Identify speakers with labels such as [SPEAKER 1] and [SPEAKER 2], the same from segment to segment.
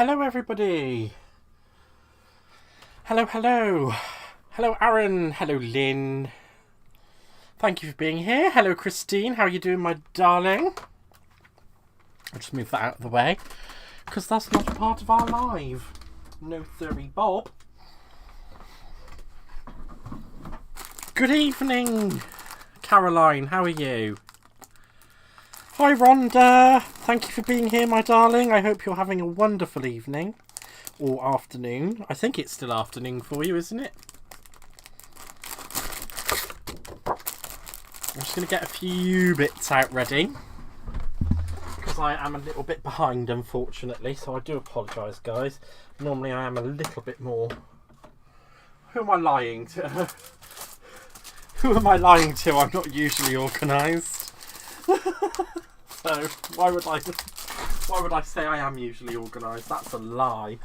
[SPEAKER 1] hello everybody. Hello, hello. Hello Aaron, hello Lynn. Thank you for being here. Hello Christine, how are you doing my darling? I'll just move that out of the way, because that's not a part of our live. No theory, Bob. Good evening, Caroline, how are you? Hi Rhonda, thank you for being here my darling. I hope you're having a wonderful evening. Or afternoon. I think it's still afternoon for you, isn't it? I'm just going to get a few bits out ready, because I am a little bit behind, unfortunately, so I do apologise, guys. Normally I am a little bit more... Who am I lying to? Who am I lying to? I'm not usually organised. So why would I say I am usually organised? That's a lie.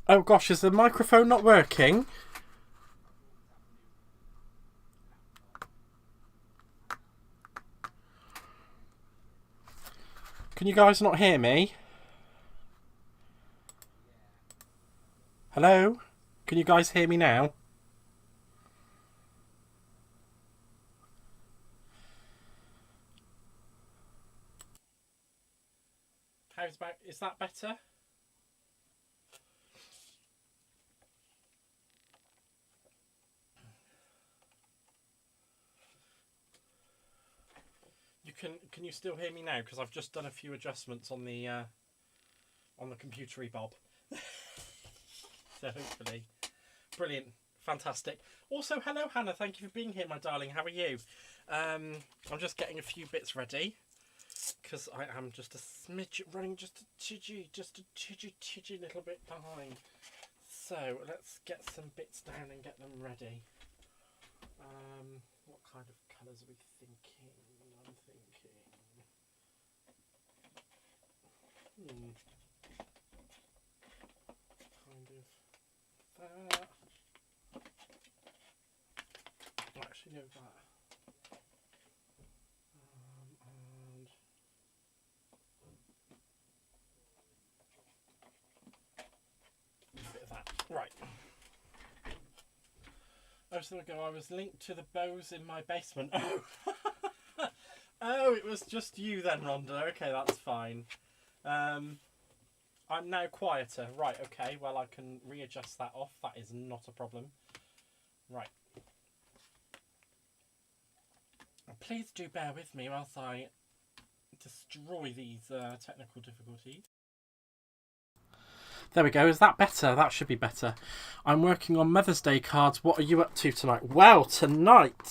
[SPEAKER 1] Oh gosh, is the microphone not working? Can you guys not hear me? Hello? Can you guys hear me now? Is that better? Can you still hear me now? Because I've just done a few adjustments on the computery Bob. So hopefully, brilliant, fantastic. Also, hello Hannah, thank you for being here, my darling. How are you? I'm just getting a few bits ready, because I am just a smidge running just a tidgy little bit behind. So let's get some bits down and get them ready. What kind of colours are we thinking? I'm thinking... kind of that. Actually, no, that. And a bit of that. Right. I was linked to the bows in my basement. Oh, oh, it was just you then, Rhonda. Okay, that's fine. I'm now quieter. Right, okay. Well, I can readjust that off. That is not a problem. Right. Please do bear with me whilst I destroy these technical difficulties. There we go. Is that better? That should be better. I'm working on Mother's Day cards. What are you up to tonight? Well, tonight,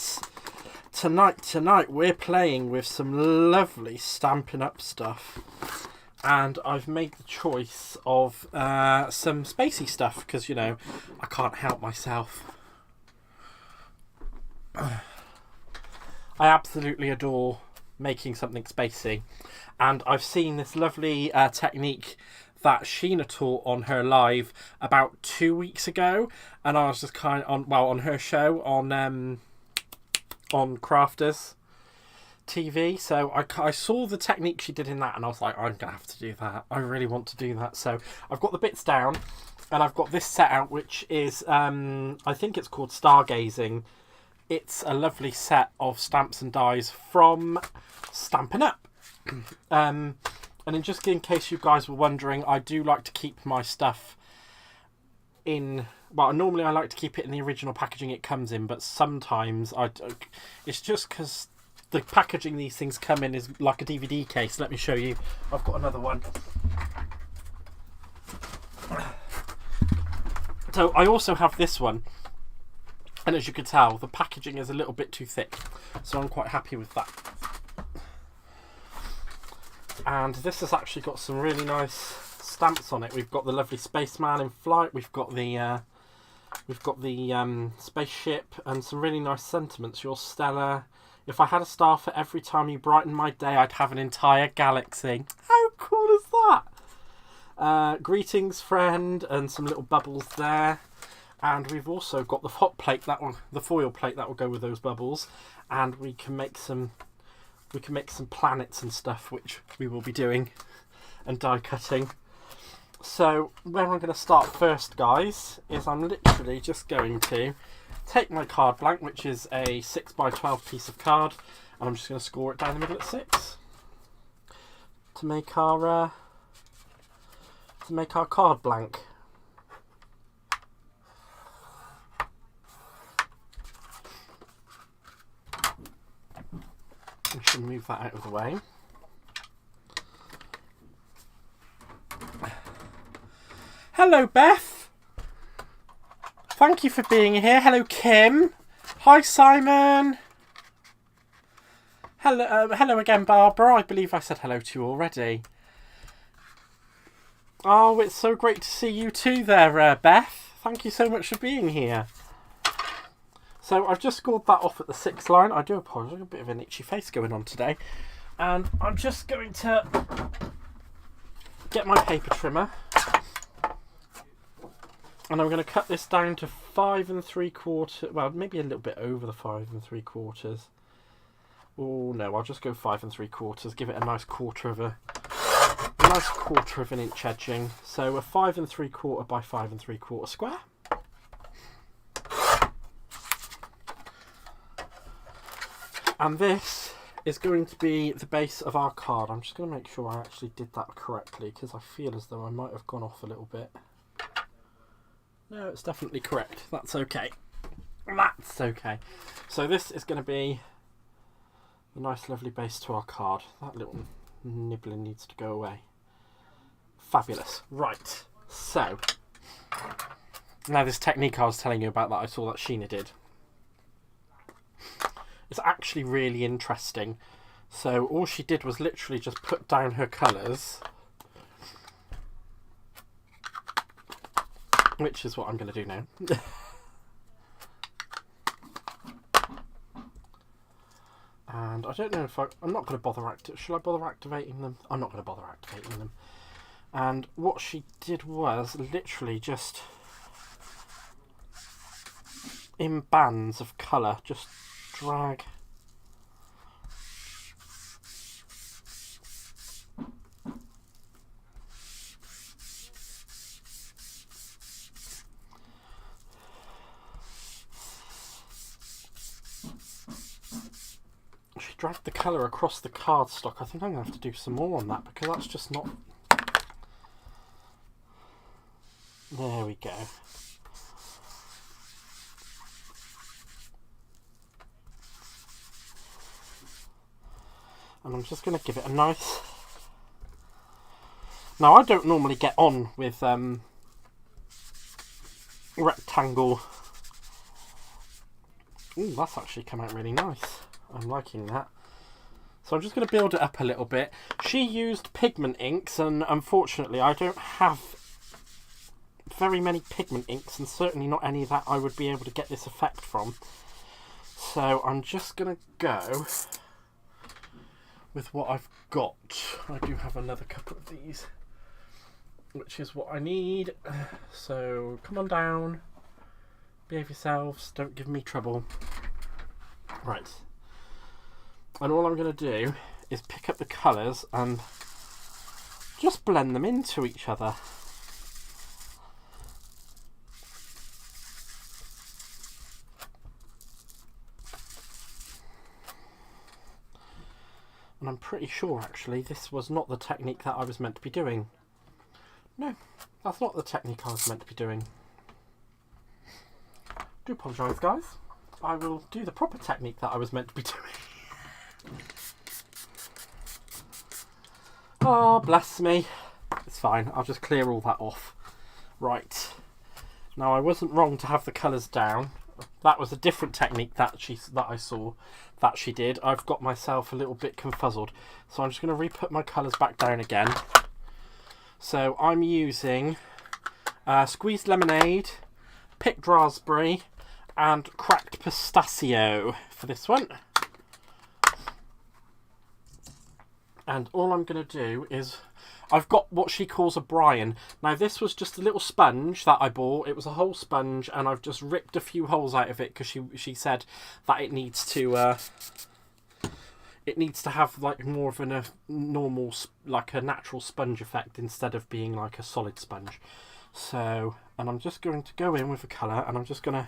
[SPEAKER 1] we're playing with some lovely Stampin' Up stuff. And I've made the choice of some spacey stuff, because, you know, I can't help myself. I absolutely adore making something spacey. And I've seen this lovely technique that Sheena taught on her live about 2 weeks ago, and I was just kind of on her show on Crafters TV. So I saw the technique she did in that, and I was like, I'm gonna have to do that. I really want to do that. So I've got the bits down, and I've got this set out, which is I think it's called Stargazing. It's a lovely set of stamps and dies from Stampin' Up. And just in case you guys were wondering, I do like to keep my stuff in... Well, normally I like to keep it in the original packaging it comes in, but sometimes it's just because the packaging these things come in is like a DVD case. Let me show you. I've got another one. So I also have this one. And as you can tell, the packaging is a little bit too thick. So I'm quite happy with that. And this has actually got some really nice stamps on it. We've got the lovely spaceman in flight. We've got the spaceship, and some really nice sentiments. You're stellar. If I had a star for every time you brighten my day, I'd have an entire galaxy. How cool is that? Greetings, friend, and some little bubbles there. And we've also got the hot plate, the foil plate that will go with those bubbles. And we can make some we can make some planets and stuff, which we will be doing, and die cutting. So where I'm going to start first, guys, is I'm literally just going to take my card blank, which is a 6x12 piece of card, and I'm just going to score it down the middle at 6 to make our card blank. We should move that out of the way. Hello, Beth. Thank you for being here. Hello, Kim. Hi, Simon. Hello, hello again, Barbara. I believe I said hello to you already. Oh, it's so great to see you too there, Beth. Thank you so much for being here. So I've just scored that off at the 6th line. I do apologise, I've got a bit of an itchy face going on today. And I'm just going to get my paper trimmer. And I'm going to cut this down to 5 3/4. Well, maybe a little bit over the 5 3/4. Oh no, I'll just go 5 3/4. Give it a nice quarter of an inch edging. So a 5 3/4 by 5 3/4 square. And this is going to be the base of our card. I'm just going to make sure I actually did that correctly, because I feel as though I might have gone off a little bit. No, it's definitely correct. That's okay. That's okay. So this is going to be the nice lovely base to our card. That little nibbling needs to go away. Fabulous. Right. So now this technique I was telling you about that I saw that Sheena did. It's actually really interesting. So all she did was literally just put down her colours, which is what I'm going to do now. And I don't know if I'm not going to bother should I bother activating them? I'm not going to bother activating them. And what she did was literally just in bands of colour, just drag dragged the colour across the cardstock. I think I'm going to have to do some more on that, because that's just not... There we go. And I'm just going to give it a nice... Now, I don't normally get on with rectangle... Ooh, that's actually come out really nice. I'm liking that. So I'm just going to build it up a little bit. She used pigment inks, and unfortunately I don't have very many pigment inks, and certainly not any that I would be able to get this effect from. So I'm just going to go with what I've got. I do have another couple of these, which is what I need. So come on down, behave yourselves, don't give me trouble. Right. And all I'm going to do is pick up the colours and just blend them into each other. And I'm pretty sure actually this was not the technique that I was meant to be doing. No, that's not the technique I was meant to be doing. I do apologise, guys. I will do the proper technique that I was meant to be doing. Oh, bless me. It's fine. I'll just clear all that off. Right. Now, I wasn't wrong to have the colours down. That was a different technique that I saw that she did. I've got myself a little bit confuzzled. So I'm just going to re-put my colours back down again. So I'm using squeezed lemonade, picked raspberry, and cracked pistachio for this one. And all I'm going to do is, I've got what she calls a brine. Now this was just a little sponge that I bought. It was a whole sponge, and I've just ripped a few holes out of it because she said that it needs to it needs to have like more of a normal, like a natural sponge effect instead of being like a solid sponge. So, and I'm just going to go in with a colour, and I'm just going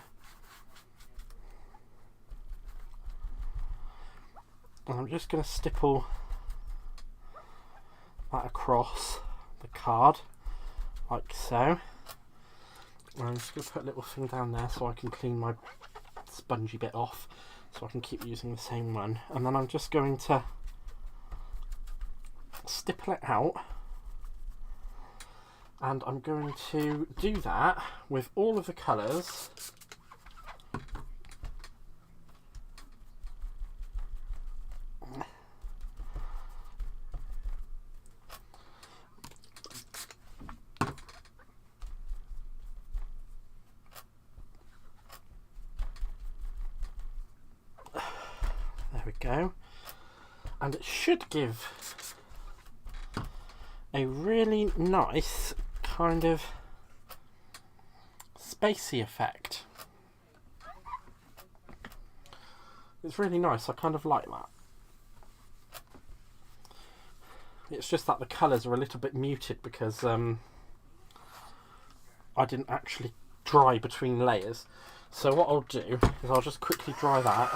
[SPEAKER 1] to stipple that across the card like so. And I'm just going to put a little thing down there so I can clean my spongy bit off, so I can keep using the same one. And then I'm just going to stipple it out, and I'm going to do that with all of the colours. There we go. And it should give a really nice kind of spacey effect. It's really nice. I kind of like that. It's just that the colours are a little bit muted because I didn't actually dry between layers. So what I'll do is I'll just quickly dry that.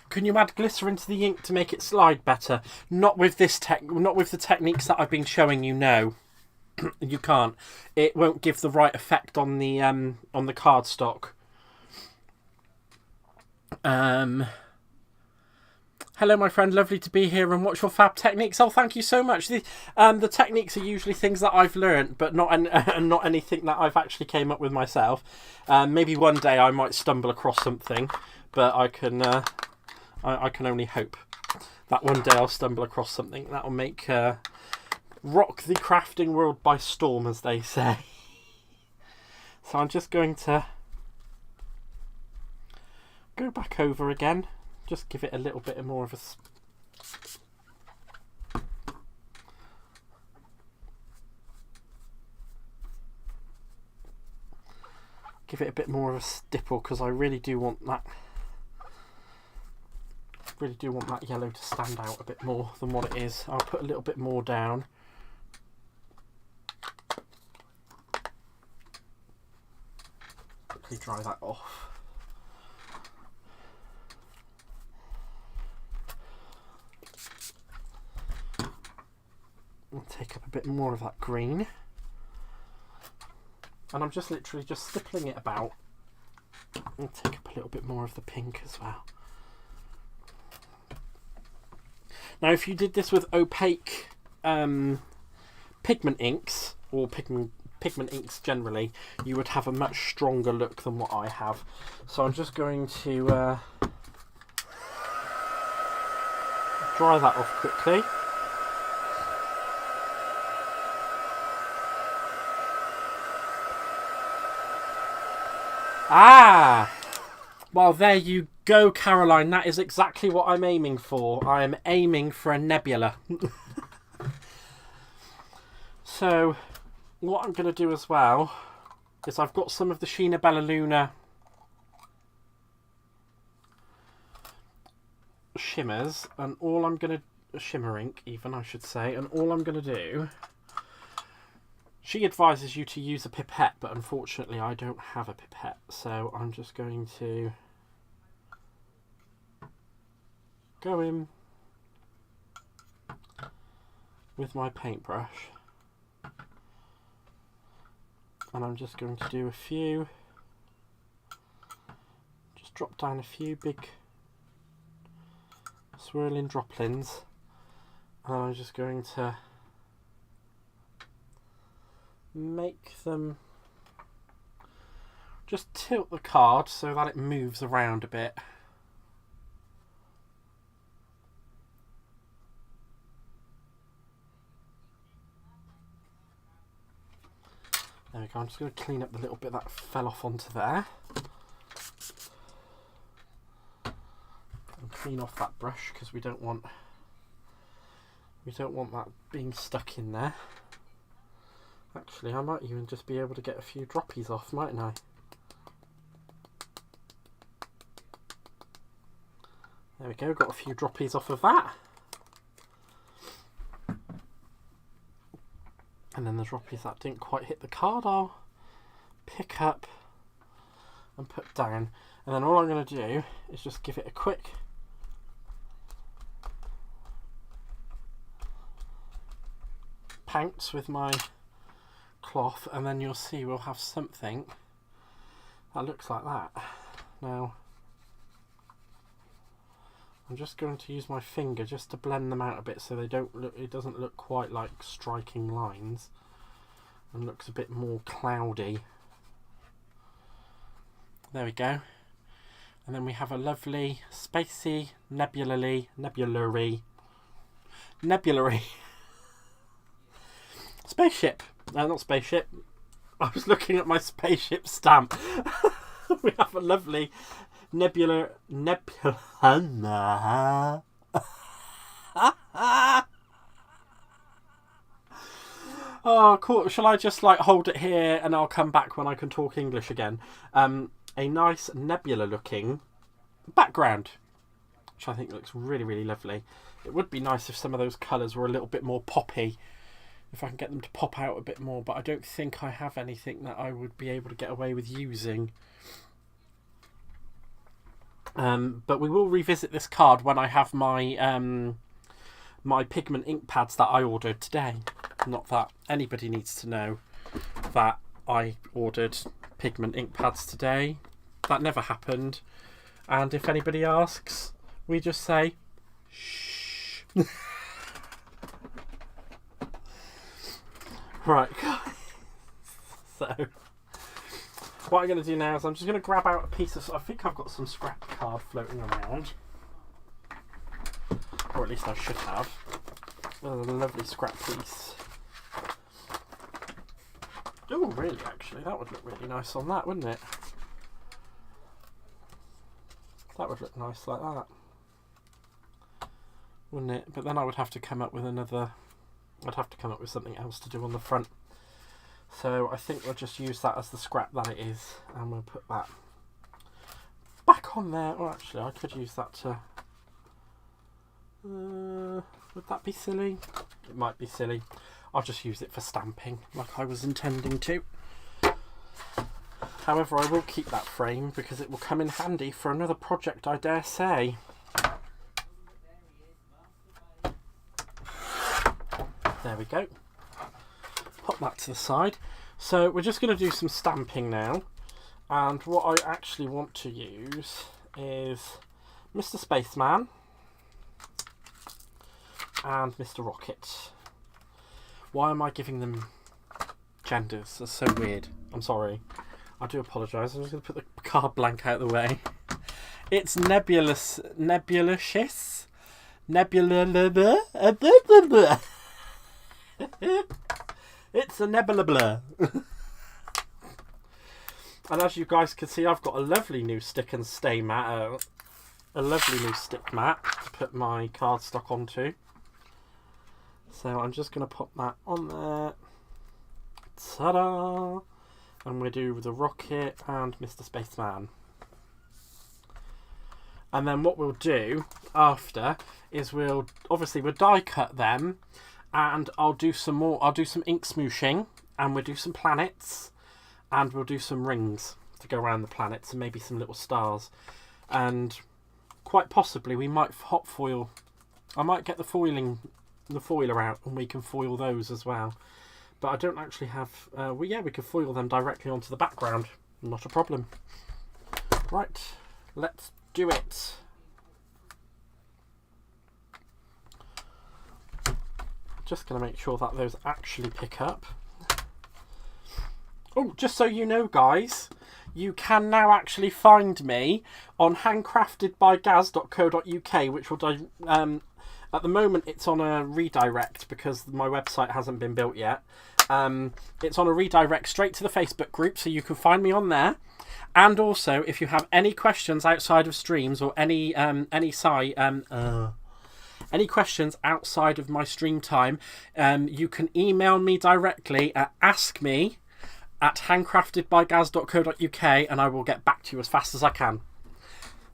[SPEAKER 1] Can you add glitter into the ink to make it slide better? Not with this not with the techniques that I've been showing you. No, you can't. It won't give the right effect on the cardstock. Hello, my friend. Lovely to be here and watch your fab techniques. Oh, thank you so much. The techniques are usually things that I've learned, but not anything that I've actually came up with myself. Maybe one day I might stumble across something, but I can only hope that one day I'll stumble across something that will make rock the crafting world by storm, as they say. So I'm just going to go back over again, just give it a little bit more of a stipple, because I really do want that. Really do want that yellow to stand out a bit more than what it is. I'll put a little bit more down. Quickly dry that off. I'll take up a bit more of that green. And I'm just literally just stippling it about. I'll take up a little bit more of the pink as well. Now, if you did this with opaque pigment inks, or pigment inks generally, you would have a much stronger look than what I have. So I'm just going to dry that off quickly. Ah! Well, there you go, Caroline. That is exactly what I'm aiming for. I am aiming for a nebula. So, what I'm going to do as well is I've got some of the Sheena Bella Luna shimmers, and all I'm going to... shimmer ink, even, I should say. And all I'm going to do... She advises you to use a pipette, but unfortunately I don't have a pipette. So, I'm just going to... go in with my paintbrush, and I'm just going to do a few, just drop down a few big swirling droplings, and I'm just going to make them, just tilt the card so that it moves around a bit. There we go. I'm just going to clean up the little bit that fell off onto there. And clean off that brush because we don't want that being stuck in there. Actually, I might even just be able to get a few droppies off, mightn't I? There we go, got a few droppies off of that. And then the droppies that didn't quite hit the card, I'll pick up and put down. And then all I'm going to do is just give it a quick pounce with my cloth, and then you'll see we'll have something that looks like that. Now, I'm just going to use my finger just to blend them out a bit so they don't look, it doesn't look quite like striking lines and looks a bit more cloudy. There we go. And then we have a lovely spacey nebulary spaceship. No, not spaceship. I was looking at my spaceship stamp. We have a lovely nebula. Oh, cool. Shall I just like hold it here and I'll come back when I can talk English again? A nice nebula looking background, which I think looks really, really lovely. It would be nice if some of those colours were a little bit more poppy, if I can get them to pop out a bit more, but I don't think I have anything that I would be able to get away with using. But we will revisit this card when I have my my pigment ink pads that I ordered today. Not that anybody needs to know that I ordered pigment ink pads today. That never happened. And if anybody asks, we just say, shh. Right, guys. So, what I'm going to do now is I'm just going to grab out a piece of... I think I've got some scrap card floating around. Or at least I should have. A lovely scrap piece. Oh, really, actually. That would look really nice on that, wouldn't it? That would look nice like that. Wouldn't it? But then I would have to come up with another... I'd have to come up with something else to do on the front. So I think we'll just use that as the scrap that it is. And we'll put that back on there. Or actually, I could use that to... would that be silly? It might be silly. I'll just use it for stamping like I was intending to. However, I will keep that frame because it will come in handy for another project, I dare say. There we go. Pop that to the side. So we're just going to do some stamping now. And what I actually want to use is Mr. Spaceman and Mr. Rocket. Why am I giving them genders? That's so weird. I'm sorry. I do apologise. I'm just going to put the card blank out of the way. It's nebulous. Nebulous. Nebula. It's a nebula. And as you guys can see, I've got a lovely new stick and stay mat. A lovely new stick mat to put my cardstock onto. So I'm just going to pop that on there. Ta-da! And we do the Rocket and Mr. Spaceman. And then what we'll do after is we'll die cut them, and I'll do some more. I'll do some ink smooshing, and we'll do some planets, and we'll do some rings to go around the planets, and maybe some little stars. And quite possibly we might hot foil. I might get the foiler out, and we can foil those as well. But I don't actually have... we can foil them directly onto the background. Not a problem. Right, let's do it. Just going to make sure that those actually pick up. Oh, just so you know, guys, you can now actually find me on handcraftedbygaz.co.uk, which will... at the moment, it's on a redirect because my website hasn't been built yet. It's on a redirect straight to the Facebook group, so you can find me on there. And also, if you have any questions outside of streams or any questions outside of my stream time, you can email me directly at askme@handcraftedbygaz.co.uk, and I will get back to you as fast as I can.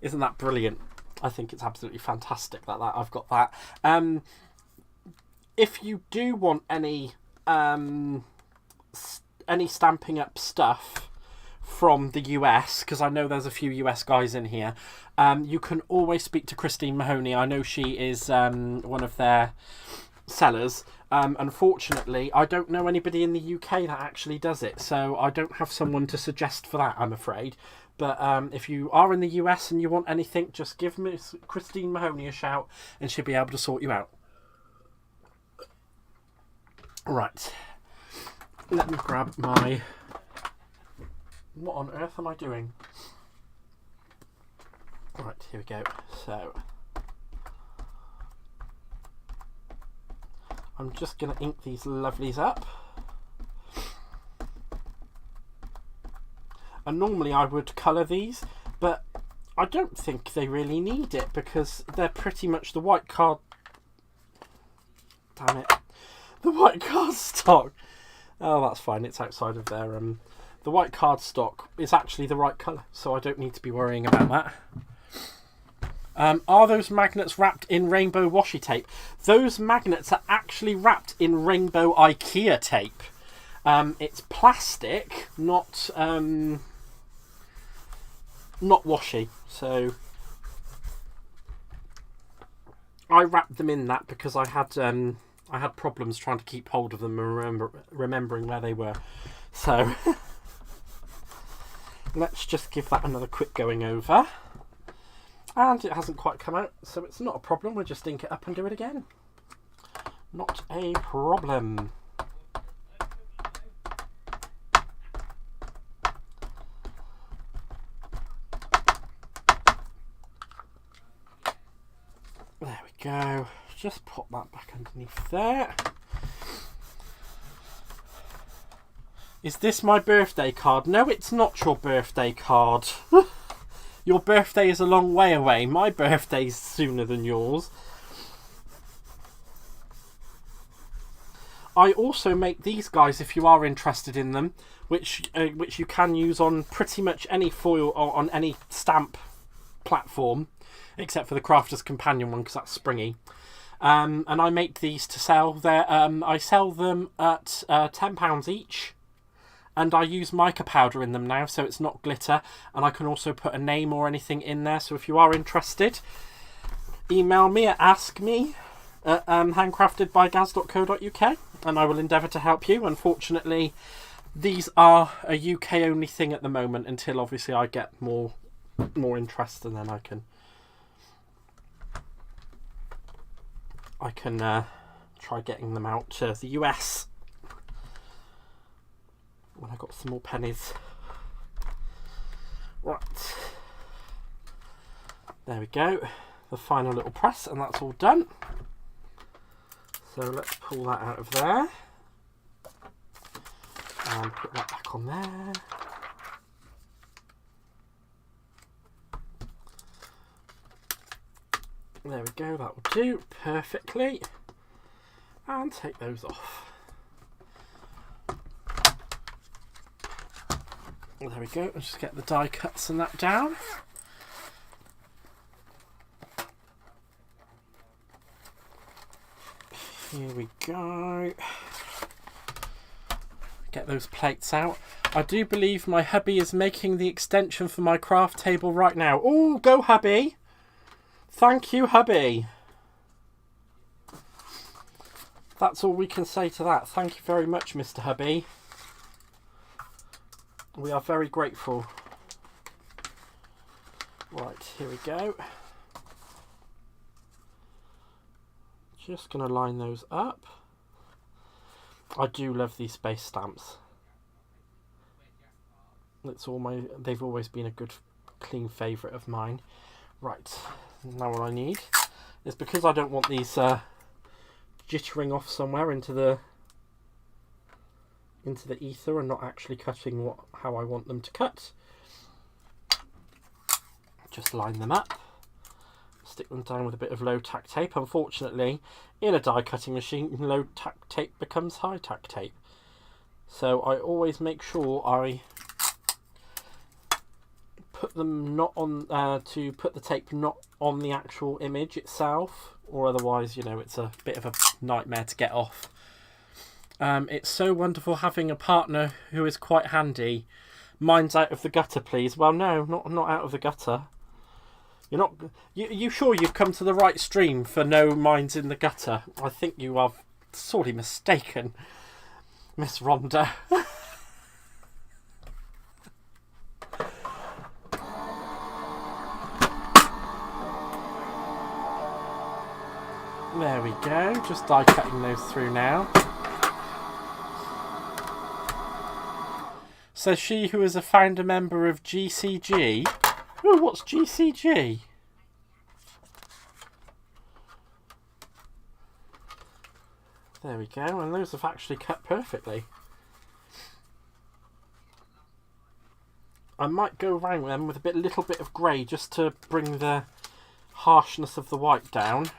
[SPEAKER 1] Isn't that brilliant? I think it's absolutely fantastic that I've got that. If you do want any Stampin' Up stuff from the US, because I know there's a few US guys in here, you can always speak to Christine Mahoney. I know she is one of their sellers. Unfortunately, I don't know anybody in the UK that actually does it, so I don't have someone to suggest for that, I'm afraid. But if you are in the US and you want anything, just give Miss Christine Mahoney a shout and she'll be able to sort you out. Right. Let me grab my... What on earth am I doing? Right, here we go. So... I'm just going to ink these lovelies up. And normally I would colour these, but I don't think they really need it because they're pretty much the white card... Damn it. The white card stock. Oh, that's fine. It's outside of their... The white card stock is actually the right colour, so I don't need to be worrying about that. Are those magnets wrapped in rainbow washi tape? Those magnets are actually wrapped in rainbow IKEA tape. It's plastic, not washi. So I wrapped them in that because I had problems trying to keep hold of them and remembering where they were. So let's just give that another quick going over. And it hasn't quite come out, so it's not a problem. We'll just ink it up and do it again. Not a problem. There we go. Just pop that back underneath there. Is this my birthday card? No, it's not your birthday card. Your birthday is a long way away. My birthday's sooner than yours. I also make these guys if you are interested in them, which you can use on pretty much any foil or on any stamp platform, except for the Crafter's Companion one because that's springy. And I make these to sell. I sell them at £10 each. And I use mica powder in them now, so it's not glitter. And I can also put a name or anything in there. So if you are interested, email me at askme@handcraftedbygaz.co.uk and I will endeavour to help you. Unfortunately, these are a UK only thing at the moment until obviously I get more interest, and then I can try getting them out to the US. When I got some more pennies. Right. There we go. The final little press, and that's all done. So let's pull that out of there. And put that back on there. There we go, that will do perfectly. And take those off. There we go, let's just get the die cuts and that down. Here we go. Get those plates out. I do believe my hubby is making the extension for my craft table right now. Oh, go hubby! Thank you, hubby. That's all we can say to that. Thank you very much, Mr. Hubby. We are very grateful. Right, here we go. Just going to line those up. I do love these space stamps. They've always been a good, clean favourite of mine. Right, now what I need is, because I don't want these jittering off somewhere into the into the ether and not actually cutting how I want them to cut. Just line them up, stick them down with a bit of low tack tape. Unfortunately, in a die cutting machine, low tack tape becomes high tack tape. So I always make sure I put them not on, to put the tape not on the actual image itself, or otherwise, you know, it's a bit of a nightmare to get off. It's so wonderful having a partner who is quite handy. Mine's out of the gutter, please. Well, no, not out of the gutter. You're not. You sure you've come to the right stream for no mine's in the gutter? I think you are sorely mistaken, Miss Rhonda. There we go. Just die cutting those through now. Says she who is a founder member of GCG. Oh, what's GCG? There we go, and those have actually cut perfectly. I might go around them with a little bit of grey just to bring the harshness of the white down.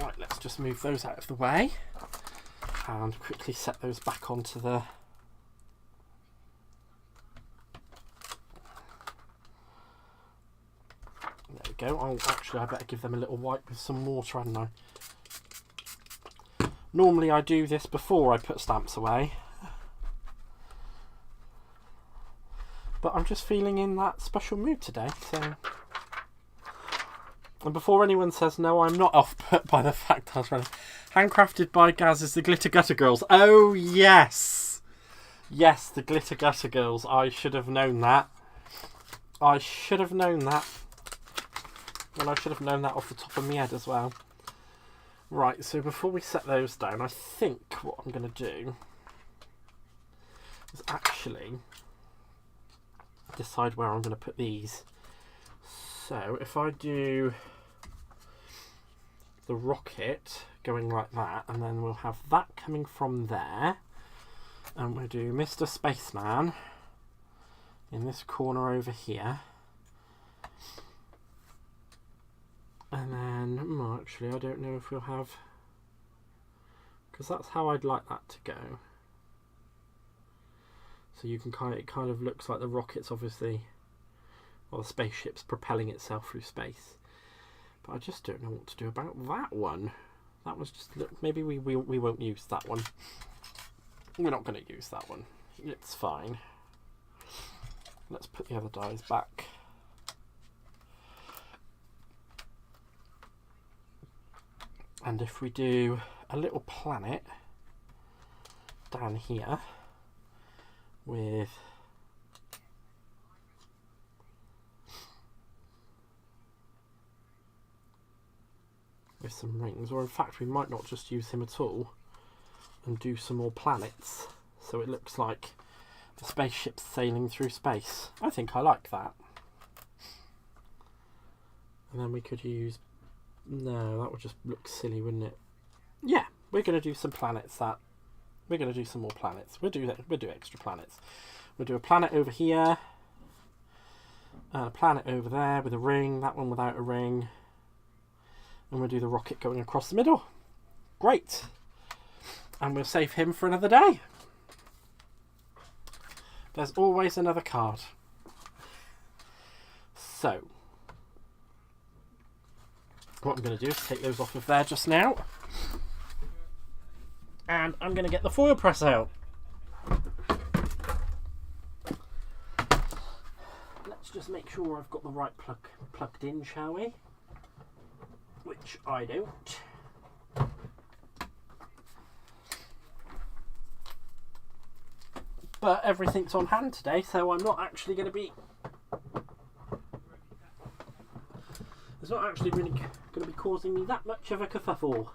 [SPEAKER 1] Right, let's just move those out of the way and quickly set those back onto the go. Oh, actually, I better give them a little wipe with some water, hadn't I? Normally I do this before I put stamps away, but I'm just feeling in that special mood today, so... And before anyone says no, I'm not off put by the fact I was running. Handcrafted by Gaz is the Glitter Gutter Girls. Oh, yes! Yes, the Glitter Gutter Girls. I should have known that. I should have known that. And I should have known that off the top of my head as well. Right, so before we set those down, I think what I'm going to do is actually decide where I'm going to put these. So if I do the rocket going like that, and then we'll have that coming from there, and we'll do Mr. Spaceman in this corner over here. And then, actually, I don't know if we'll have, because that's how I'd like that to go. So you can it kind of looks like the rocket's obviously, or the spaceship's propelling itself through space. But I just don't know what to do about that one. That was just, look, maybe we won't use that one. We're not going to use that one. It's fine. Let's put the other dies back. And if we do a little planet down here with some rings, or in fact we might not just use him at all and do some more planets so it looks like the spaceship's sailing through space. I think I like that. And then we could use, no, that would just look silly, wouldn't it? Yeah, we're going to do some planets. We're going to do some more planets. We'll do extra planets. We'll do a planet over here, and a planet over there with a ring, that one without a ring, and we'll do the rocket going across the middle. Great. And we'll save him for another day. There's always another card. So what I'm going to do is take those off of there just now, and I'm going to get the foil press out. Let's just make sure I've got the right plugged in, shall we? Which I don't. But everything's on hand today, so I'm not actually going to be... It's not actually really going to be causing me that much of a kerfuffle.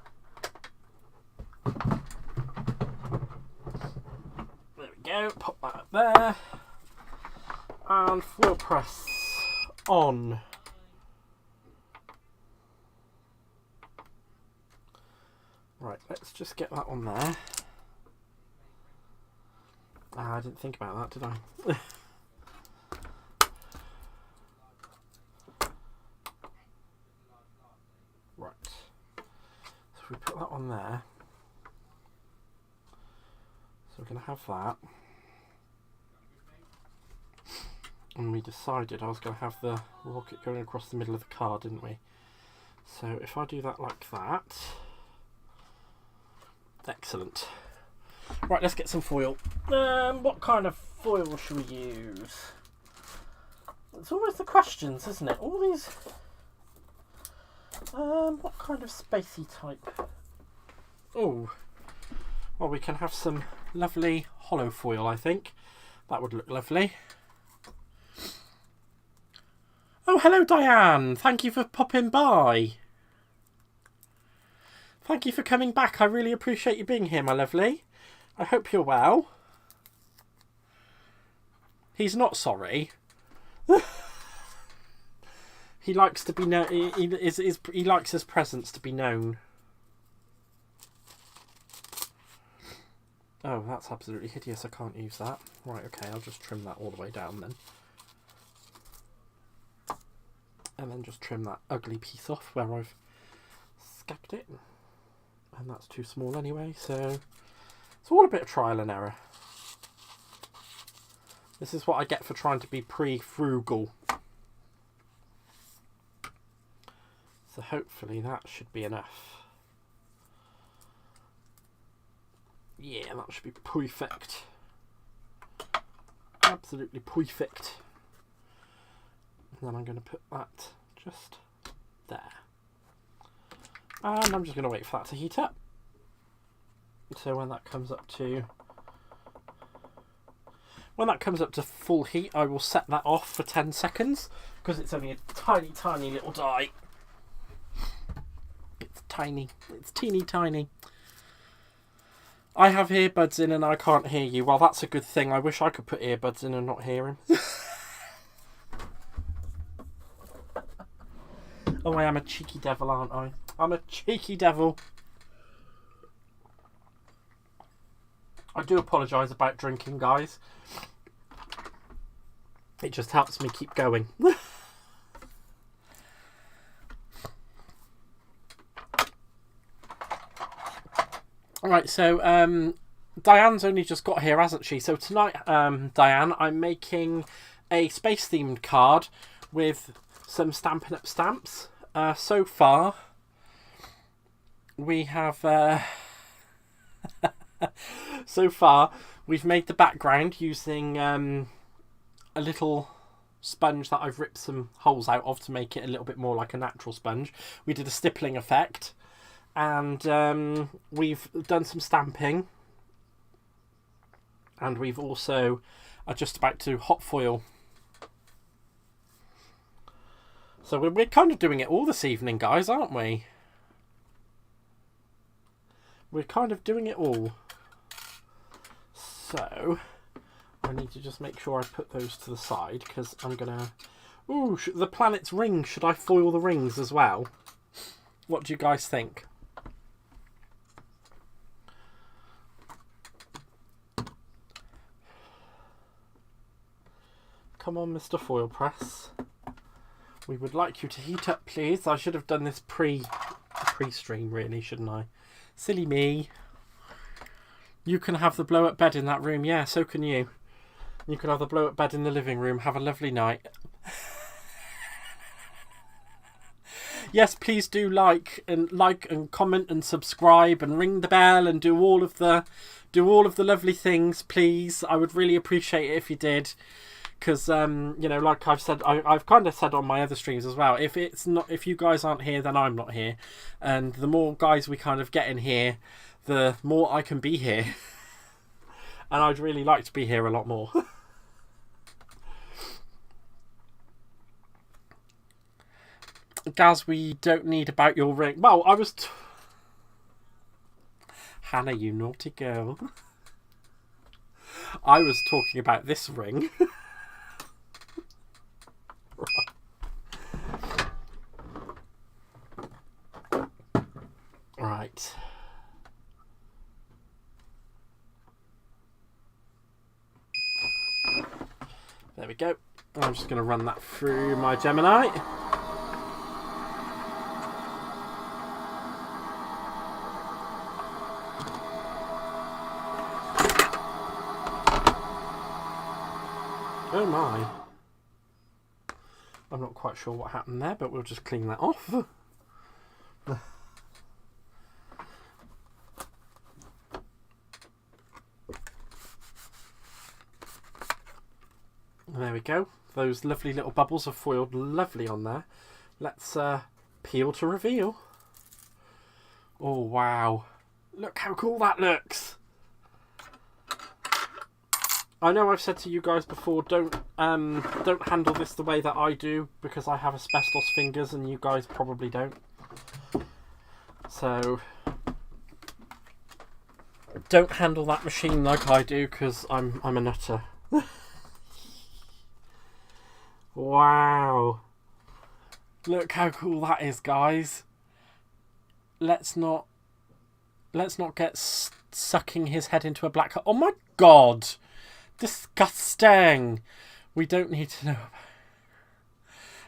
[SPEAKER 1] There we go, pop that up there. And foil press on. Right, let's just get that on there. Ah, I didn't think about that, did I? Right. So we put that on there. So we're going to have that. And we decided I was going to have the rocket going across the middle of the card, didn't we? So if I do that like that. Excellent. Right, let's get some foil. What kind of foil should we use? It's always the questions, isn't it? All these... what kind of spacey type? Oh, well, we can have some lovely hollow foil, I think. That would look lovely. Oh, hello, Diane. Thank you for popping by. Thank you for coming back. I really appreciate you being here, my lovely. I hope you're well. He's not sorry. He likes to be known. He likes his presence to be known. Oh, that's absolutely hideous. I can't use that. Right, okay, I'll just trim that all the way down then. And then just trim that ugly piece off where I've scabbed it. And that's too small anyway, so it's all a bit of trial and error. This is what I get for trying to be pre-frugal. So hopefully that should be enough. Yeah, that should be perfect. Absolutely perfect. And then I'm going to put that just there. And I'm just going to wait for that to heat up. So when that comes up to full heat, I will set that off for 10 seconds because it's only a tiny, tiny little die. It's tiny. It's teeny tiny. I have earbuds in and I can't hear you. Well, that's a good thing. I wish I could put earbuds in and not hear him. Oh, I am a cheeky devil, aren't I? I'm a cheeky devil. I do apologise about drinking, guys. It just helps me keep going. Alright, so Diane's only just got here, hasn't she? So tonight, Diane, I'm making a space-themed card with some Stampin' Up stamps. So far, we have... so far, we've made the background using a little sponge that I've ripped some holes out of to make it a little bit more like a natural sponge. We did a stippling effect, and we've done some stamping, and we've also are just about to hot foil. So we're kind of doing it all this evening, guys, aren't we? We're kind of doing it all. So I need to just make sure I put those to the side because I'm gonna... Ooh, the planet's rings. Should I foil the rings as well? What do you guys think? Come on, Mr. Foil Press. We would like you to heat up, please. I should have done this pre-stream, really, shouldn't I? Silly me. You can have the blow-up bed in that room. Yeah, so can you. You can have the blow-up bed in the living room. Have a lovely night. Yes, please do like and comment and subscribe and ring the bell and do all of the lovely things, please. I would really appreciate it if you did. Because you know, like I've said, I've kind of said on my other streams as well, if you guys aren't here, then I'm not here, and the more guys we kind of get in here, the more I can be here, and I'd really like to be here a lot more. Gaz, we don't need about your ring. Well, I was Hannah, you naughty girl. I was talking about this ring. Right. There we go. I'm just going to run that through my Gemini. Oh my. I'm not quite sure what happened there, but we'll just clean that off. There we go. Those lovely little bubbles are foiled lovely on there. Let's peel to reveal. Oh wow. Look how cool that looks. I know I've said to you guys before, don't handle this the way that I do, because I have asbestos fingers and you guys probably don't. So don't handle that machine like I do, because I'm a nutter. Wow. Look how cool that is, guys. Let's not get sucking his head into a black hole. Oh my god. Disgusting. We don't need to know.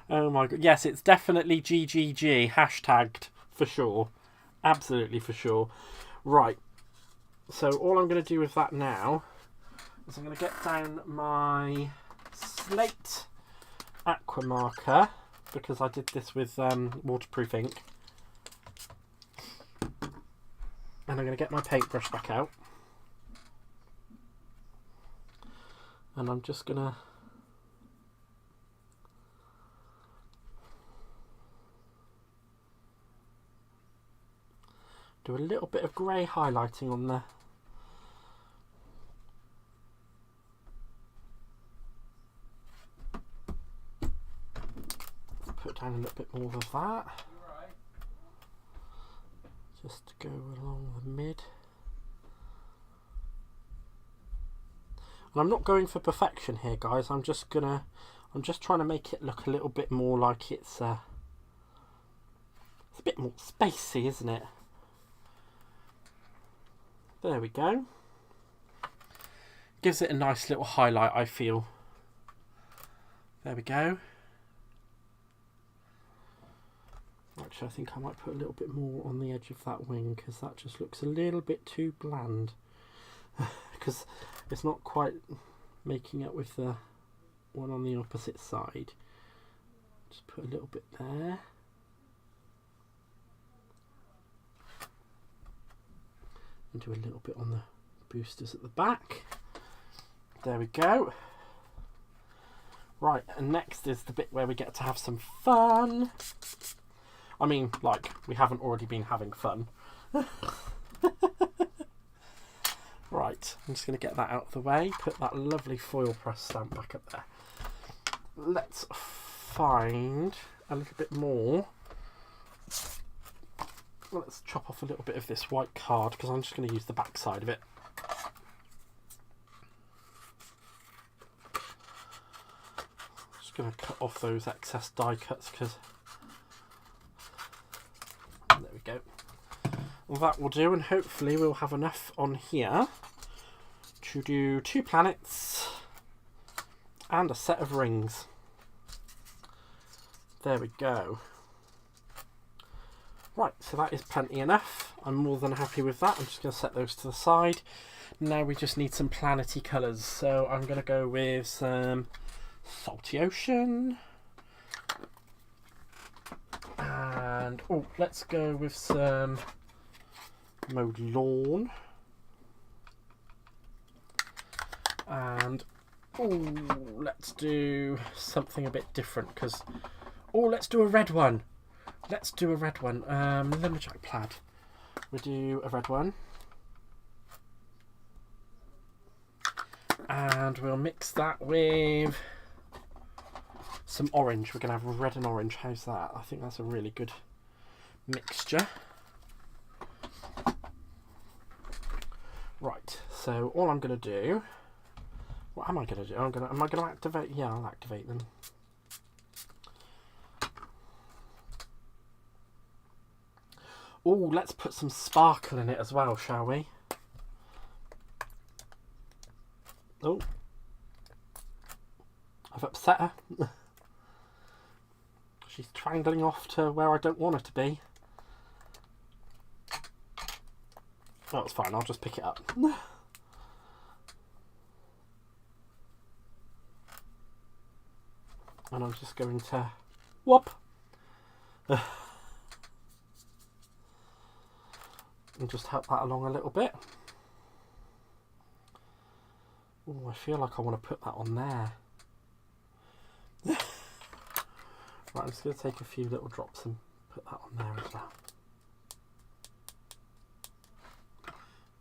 [SPEAKER 1] Oh my god. Yes, it's definitely GGG hashtagged for sure. Absolutely for sure. Right. So all I'm going to do with that now is I'm going to get down my slate aqua marker, because I did this with waterproof ink. And I'm going to get my paintbrush back out. And I'm just going to do a little bit of grey highlighting on there. Put down a little bit more of that. Just to go along the mid. And I'm not going for perfection here, guys. I'm just trying to make it look a little bit more like it's a bit more spacey, isn't it? There we go. Gives it a nice little highlight, I feel. There we go. Actually, I think I might put a little bit more on the edge of that wing, because that just looks a little bit too bland. Because it's not quite making up with the one on the opposite side. Just put a little bit there. And do a little bit on the boosters at the back. There we go. Right, and next is the bit where we get to have some fun. I mean, like, we haven't already been having fun. Right, I'm just going to get that out of the way. Put that lovely foil press stamp back up there. Let's find a little bit more. Let's chop off a little bit of this white card, because I'm just going to use the back side of it. Just going to cut off those excess die cuts, because there we go. Well, that will do, and hopefully we'll have enough on here to do 2 planets and a set of rings. There we go. Right, so that is plenty enough. I'm more than happy with that. I'm just going to set those to the side. Now we just need some planety colours. So I'm going to go with some Salty Ocean. And, oh, let's go with some Mowed Lawn. And, oh, let's do something a bit different, because, oh, let's do a red one. Let's do a red one. Lumberjack Plaid. We'll do a red one. And we'll mix that with some orange. We're going to have red and orange. How's that? I think that's a really good mixture. Right, so all I'm going to do... What am I going to do? Am I going to activate? Yeah, I'll activate them. Oh, let's put some sparkle in it as well, shall we? Oh. I've upset her. She's triangling off to where I don't want her to be. That's fine, I'll just pick it up. And I'm just going to whoop. And just help that along a little bit. Oh, I feel like I want to put that on there. Right, I'm just going to take a few little drops and put that on there as well.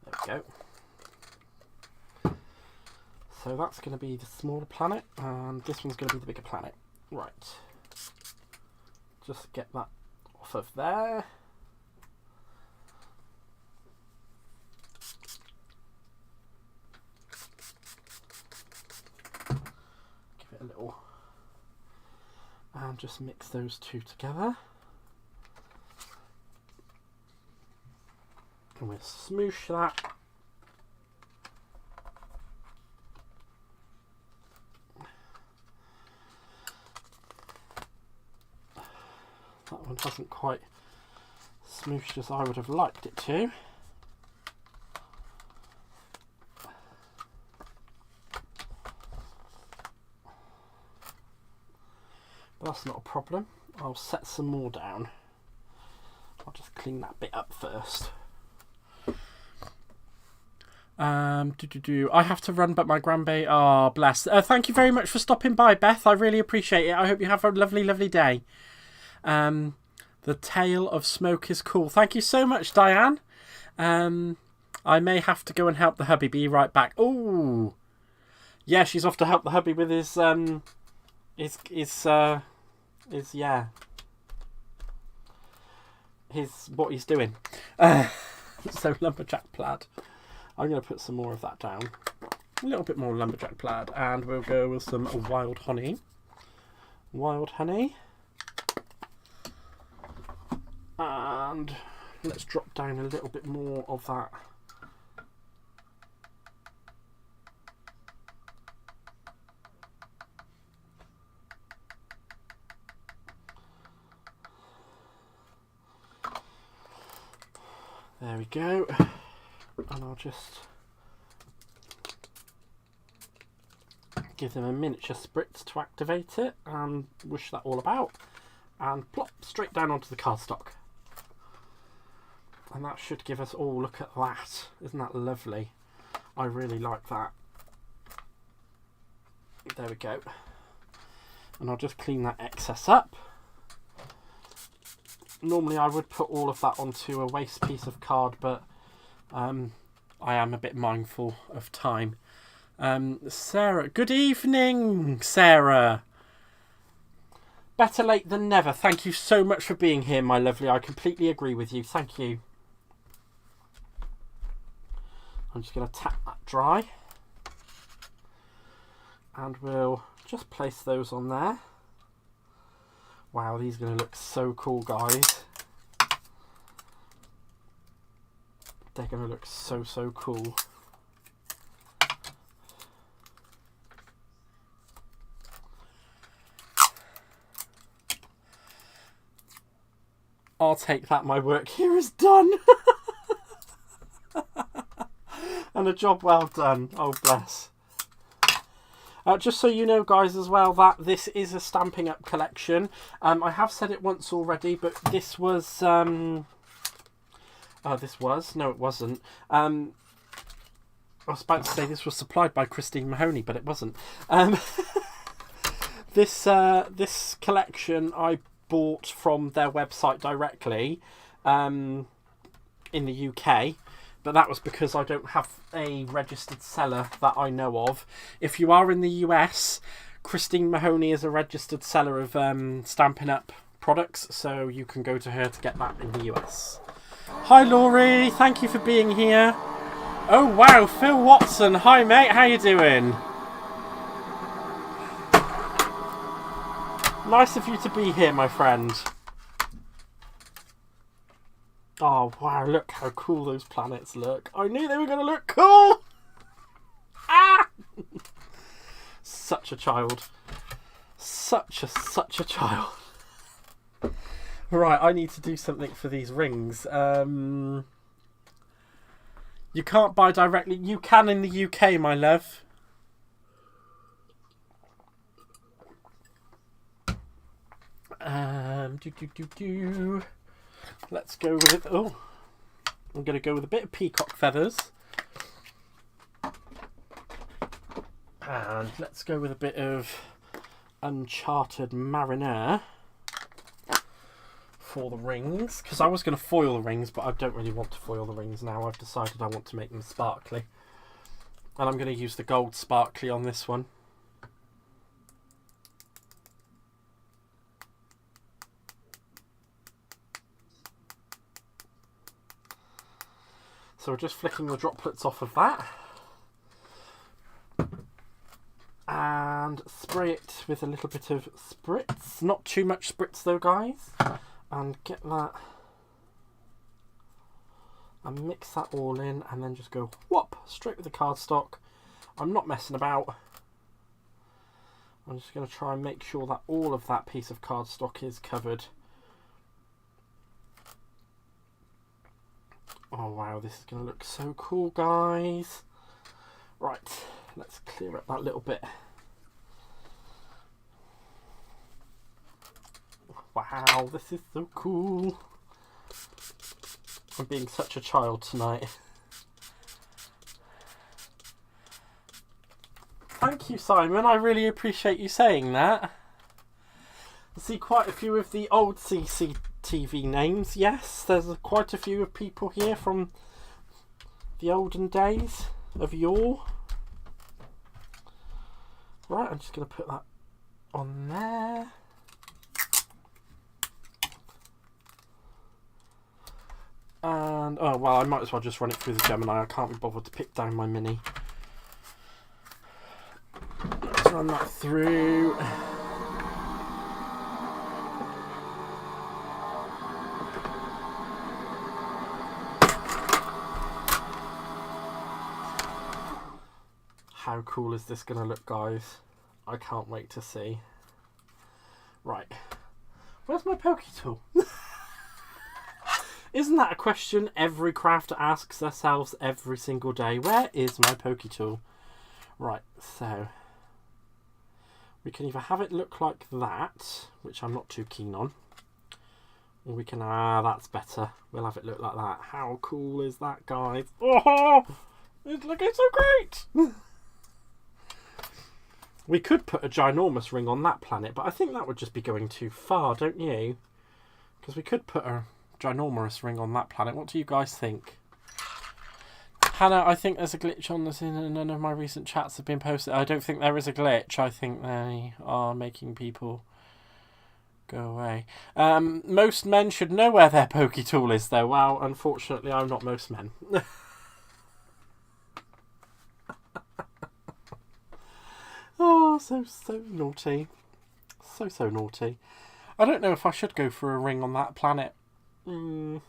[SPEAKER 1] There we go. So that's going to be the smaller planet, and this one's going to be the bigger planet. Right. Just get that off of there. Give it a little... and just mix those two together. And we'll smoosh that. That one hasn't quite smooshed as I would have liked it to. But that's not a problem. I'll set some more down. I'll just clean that bit up first. I have to run, but my grandbaby... Oh, bless. Thank you very much for stopping by, Beth. I really appreciate it. I hope you have a lovely, lovely day. The tail of smoke is cool. Thank you so much, Diane. I may have to go and help the hubby. Be right back. Oh, yeah, she's off to help the hubby with his what he's doing. So lumberjack plaid. I'm going to put some more of that down. A little bit more lumberjack plaid, and we'll go with some wild honey. Wild honey. And let's drop down a little bit more of that. There we go. And I'll just give them a miniature spritz to activate it and whoosh that all about and plop straight down onto the cardstock. And that should give us... oh, look at that. Isn't that lovely? I really like that. There we go. And I'll just clean that excess up. Normally I would put all of that onto a waste piece of card, but I am a bit mindful of time. Sarah, good evening, Sarah. Better late than never. Thank you so much for being here, my lovely. I completely agree with you. Thank you. I'm just going to tap that dry. And we'll just place those on there. Wow, these are going to look so cool, guys. They're going to look so, so cool. I'll take that. My work here is done. And a job well done. Oh, bless. Just so you know, guys, as well, that this is a Stampin' Up collection. I have said it once already, but this was... no, it wasn't. I was about to say this was supplied by Christine Mahoney, but it wasn't. This collection I bought from their website directly in the UK. But that was because I don't have a registered seller that I know of. If you are in the US, Christine Mahoney is a registered seller of Stampin' Up products, so you can go to her to get that in the US. Hi Laurie, thank you for being here. Oh wow, Phil Watson. Hi mate, how you doing? Nice of you to be here, my friend. Oh, wow, look how cool those planets look. I knew they were going to look cool! Ah! Such a child. Such a child. Right, I need to do something for these rings. You can't buy directly. You can in the UK, my love. Let's go with... Oh, I'm going to go with a bit of peacock feathers. And let's go with a bit of Uncharted Mariner for the rings, because I was going to foil the rings, but I don't really want to foil the rings now. I've decided I want to make them sparkly, and I'm going to use the gold sparkly on this one. So we're just flicking the droplets off of that. And spray it with a little bit of spritz. Not too much spritz though, guys. And get that. And mix that all in. And then just go whoop, straight with the cardstock. I'm not messing about. I'm just going to try and make sure that all of that piece of cardstock is covered. Oh wow, this is going to look so cool, guys. Right, let's clear up that little bit. Wow, this is so cool. I'm being such a child tonight. Thank you, Simon. I really appreciate you saying that. I see quite a few of the old CCTV names. Yes, there's quite a few of people here from the olden days of yore. Right, I'm just going to put that on there. And, oh, well, I might as well just run it through the Gemini. I can't be bothered to pick down my mini. Let's run that through. How cool is this going to look, guys? I can't wait to see. Right. Where's my pokey tool? Isn't that a question every crafter asks themselves every single day? Where is my pokey tool? Right, so we can either have it look like that, which I'm not too keen on, or we can, that's better. We'll have it look like that. How cool is that, guys? Oh, it's looking so great! We could put a ginormous ring on that planet, but I think that would just be going too far, don't you? Because we could put a ginormous ring on that planet. What do you guys think? Hannah, I think there's a glitch on this, and none of my recent chats have been posted. I don't think there is a glitch. I think they are making people go away. Most men should know where their pokey tool is, though. Well, unfortunately, I'm not most men. Oh, so naughty. So naughty. I don't know if I should go for a ring on that planet. No,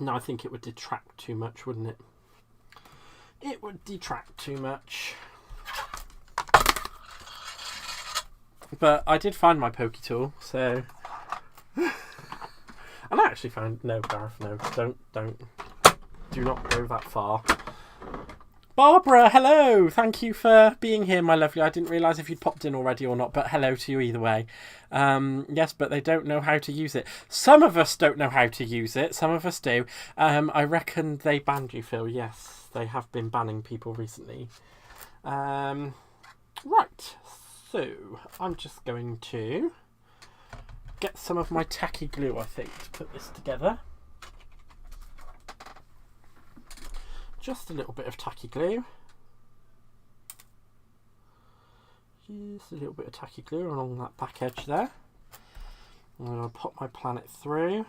[SPEAKER 1] I think it would detract too much, wouldn't it? It would detract too much. But I did find my pokey tool, so... And I actually found... No, Gareth, no. Don't. Do not go that far. Barbara, hello! Thank you for being here, my lovely. I didn't realise if you'd popped in already or not, but hello to you either way. Yes, but they don't know how to use it. Some of us don't know how to use it. Some of us do. I reckon they banned you, Phil. Yes, they have been banning people recently. Right, so I'm just going to get some of my tacky glue, I think, to put this together. Just a little bit of tacky glue. Just a little bit of tacky glue along that back edge there. I'm going to pop my planet through.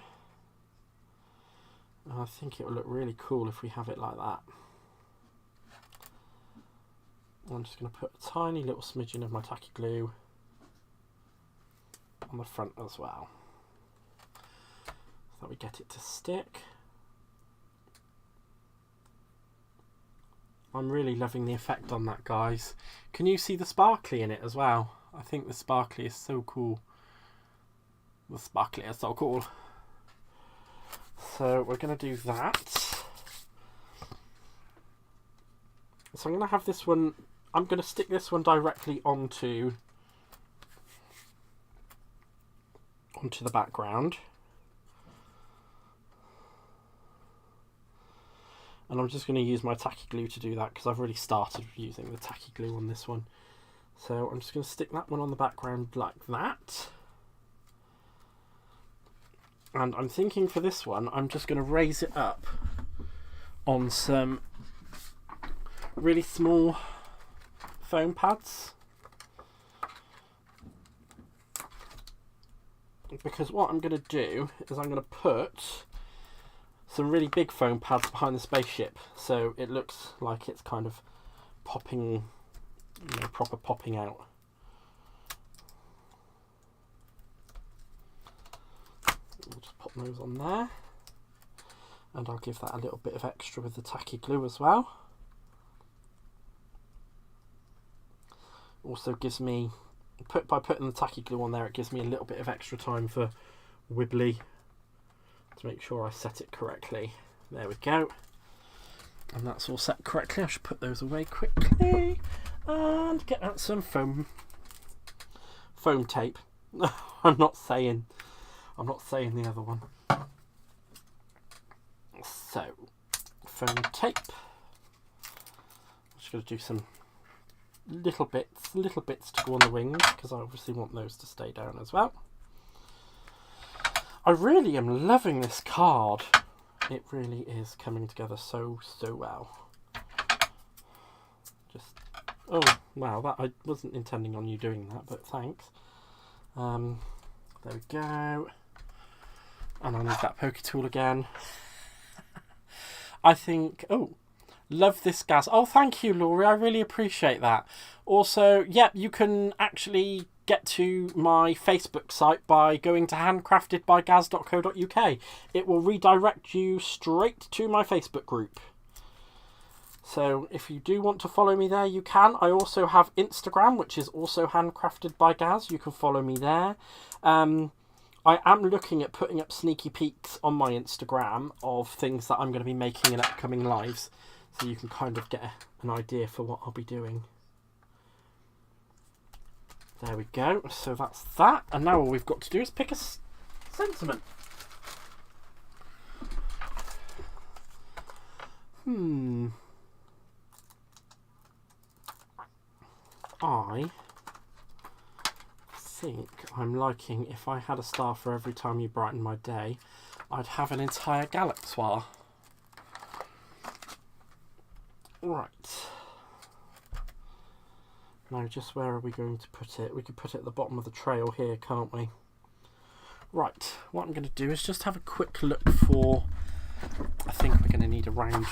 [SPEAKER 1] And I think it will look really cool if we have it like that. I'm just going to put a tiny little smidgen of my tacky glue on the front as well, so that we get it to stick. I'm really loving the effect on that, guys. Can you see the sparkly in it as well? I think the sparkly is so cool. The sparkly is so cool. So we're going to do that. So I'm going to have this one, I'm going to stick this one directly onto the background. And I'm just going to use my tacky glue to do that because I've already started using the tacky glue on this one. So I'm just going to stick that one on the background like that. And I'm thinking for this one, I'm just going to raise it up on some really small foam pads. Because what I'm going to do is I'm going to put some really big foam pads behind the spaceship, so it looks like it's kind of popping, you know, proper popping out. We'll just pop those on there, and I'll give that a little bit of extra with the tacky glue as well. Also gives me, by putting the tacky glue on there, it gives me a little bit of extra time for wibbly, to make sure I set it correctly. There we go. And that's all set correctly. I should put those away quickly and get out some foam tape. I'm not saying the other one. So, foam tape. I'm just going to do some little bits to go on the wings because I obviously want those to stay down as well. I really am loving this card. It really is coming together so well. Just, oh wow, that I wasn't intending on you doing that, but thanks. There we go. And I need that pokey tool again. I think, oh, love this gas. Oh, thank you, Laurie. I really appreciate that. Also, yep, you can actually get to my Facebook site by going to handcraftedbygaz.co.uk. It will redirect you straight to my Facebook group. So if you do want to follow me there, you can. I also have Instagram, which is also handcraftedbygaz. You can follow me there. I am looking at putting up sneaky peeks on my Instagram of things that I'm going to be making in upcoming lives, so you can kind of get an idea for what I'll be doing. There we go. So that's that. And now all we've got to do is pick a sentiment. I think I'm liking, if I had a star for every time you brighten my day, I'd have an entire galaxy. Right. Now, just where are we going to put it? We could put it at the bottom of the trail here, can't we? Right, what I'm going to do is just have a quick look for... I think we're going to need a round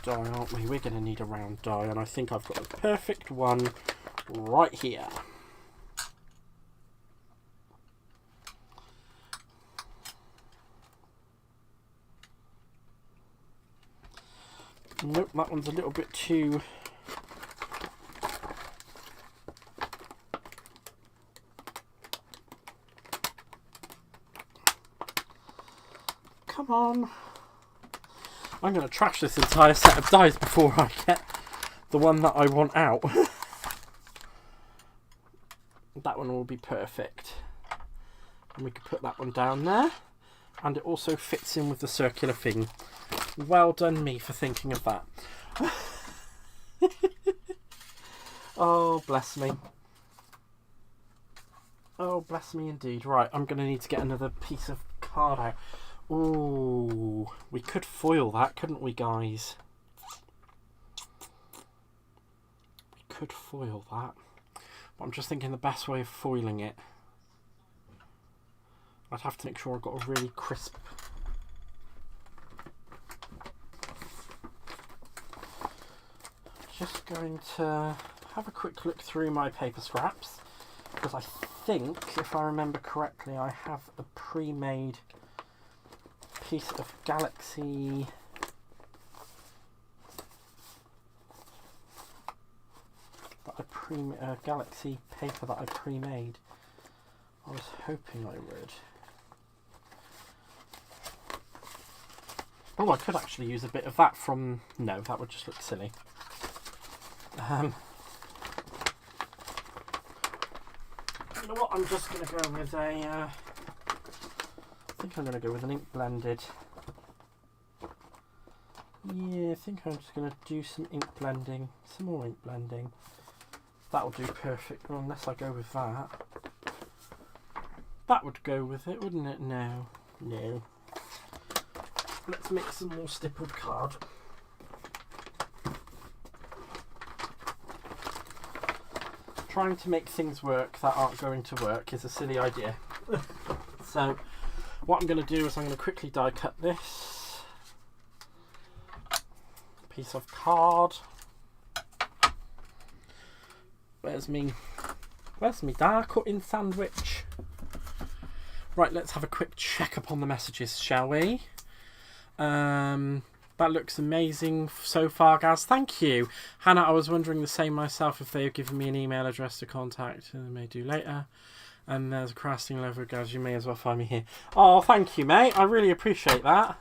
[SPEAKER 1] die, aren't we? We're going to need a round die, and I think I've got the perfect one right here. Nope, that one's a little bit too... Come on. I'm going to trash this entire set of dies before I get the one that I want out. That one will be perfect. And we can put that one down there. And it also fits in with the circular thing. Well done me for thinking of that. Oh, bless me. Oh, bless me indeed. Right, I'm going to need to get another piece of card out. Ooh, we could foil that, couldn't we, guys? We could foil that. But I'm just thinking the best way of foiling it. I'd have to make sure I've got a really crisp... Just going to have a quick look through my paper scraps, because I think, if I remember correctly, I have a pre-made piece of Galaxy galaxy paper that I pre-made. I was hoping I would. Oh, I could actually use a bit of that from... No, that would just look silly. You know what? I'm just going to go with a... I think I'm going to go with an ink blended. Yeah, I think I'm just going to do some ink blending. Some more ink blending. That'll do perfect, well, unless I go with that. That would go with it, wouldn't it? No. No. Let's make some more stippled card. Trying to make things work that aren't going to work is a silly idea. So what I'm going to do is I'm going to quickly die cut this piece of card. Where's me die cutting sandwich? Right, let's have a quick check up on the messages, shall we? That looks amazing so far, Gaz. Thank you. Hannah, I was wondering the same myself if they have given me an email address to contact. I may do later. And there's a crafting level, Gaz. You may as well find me here. Oh, thank you, mate. I really appreciate that.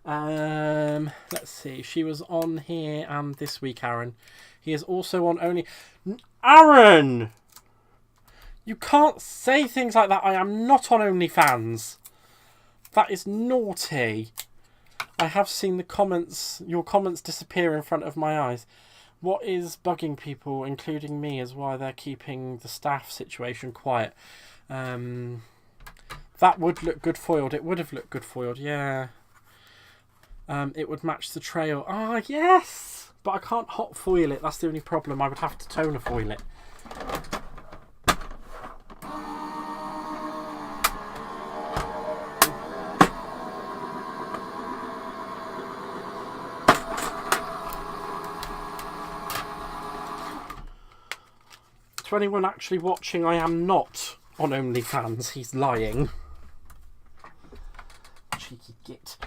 [SPEAKER 1] Let's see. She was on here and this week, Aaron. He is also on only... Aaron! You can't say things like that. I am not on OnlyFans. That is naughty. I have seen the comments, your comments disappear in front of my eyes. What is bugging people, including me, is why they're keeping the staff situation quiet. That would look good foiled. It would have looked good foiled, yeah. It would match the trail. Ah, yes! But I can't hot foil it. That's the only problem. I would have to toner foil it. To anyone actually watching, I am not on OnlyFans. He's lying. Cheeky git.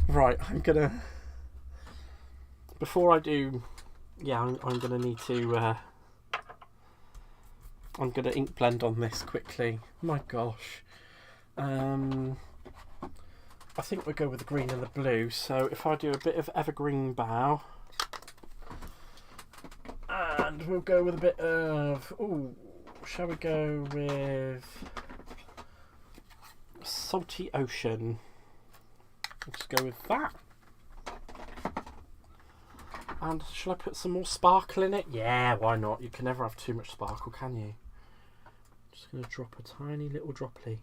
[SPEAKER 1] Right, I'm gonna... Before I do... Yeah, I'm gonna need to... I'm gonna ink blend on this quickly. My gosh. I think we'll go with the green and the blue. So if I do a bit of evergreen bough... And we'll go with a bit of... Ooh, shall we go with... Salty Ocean. Let's go with that. And shall I put some more sparkle in it? Yeah, why not? You can never have too much sparkle, can you? Just going to drop a tiny little droplet.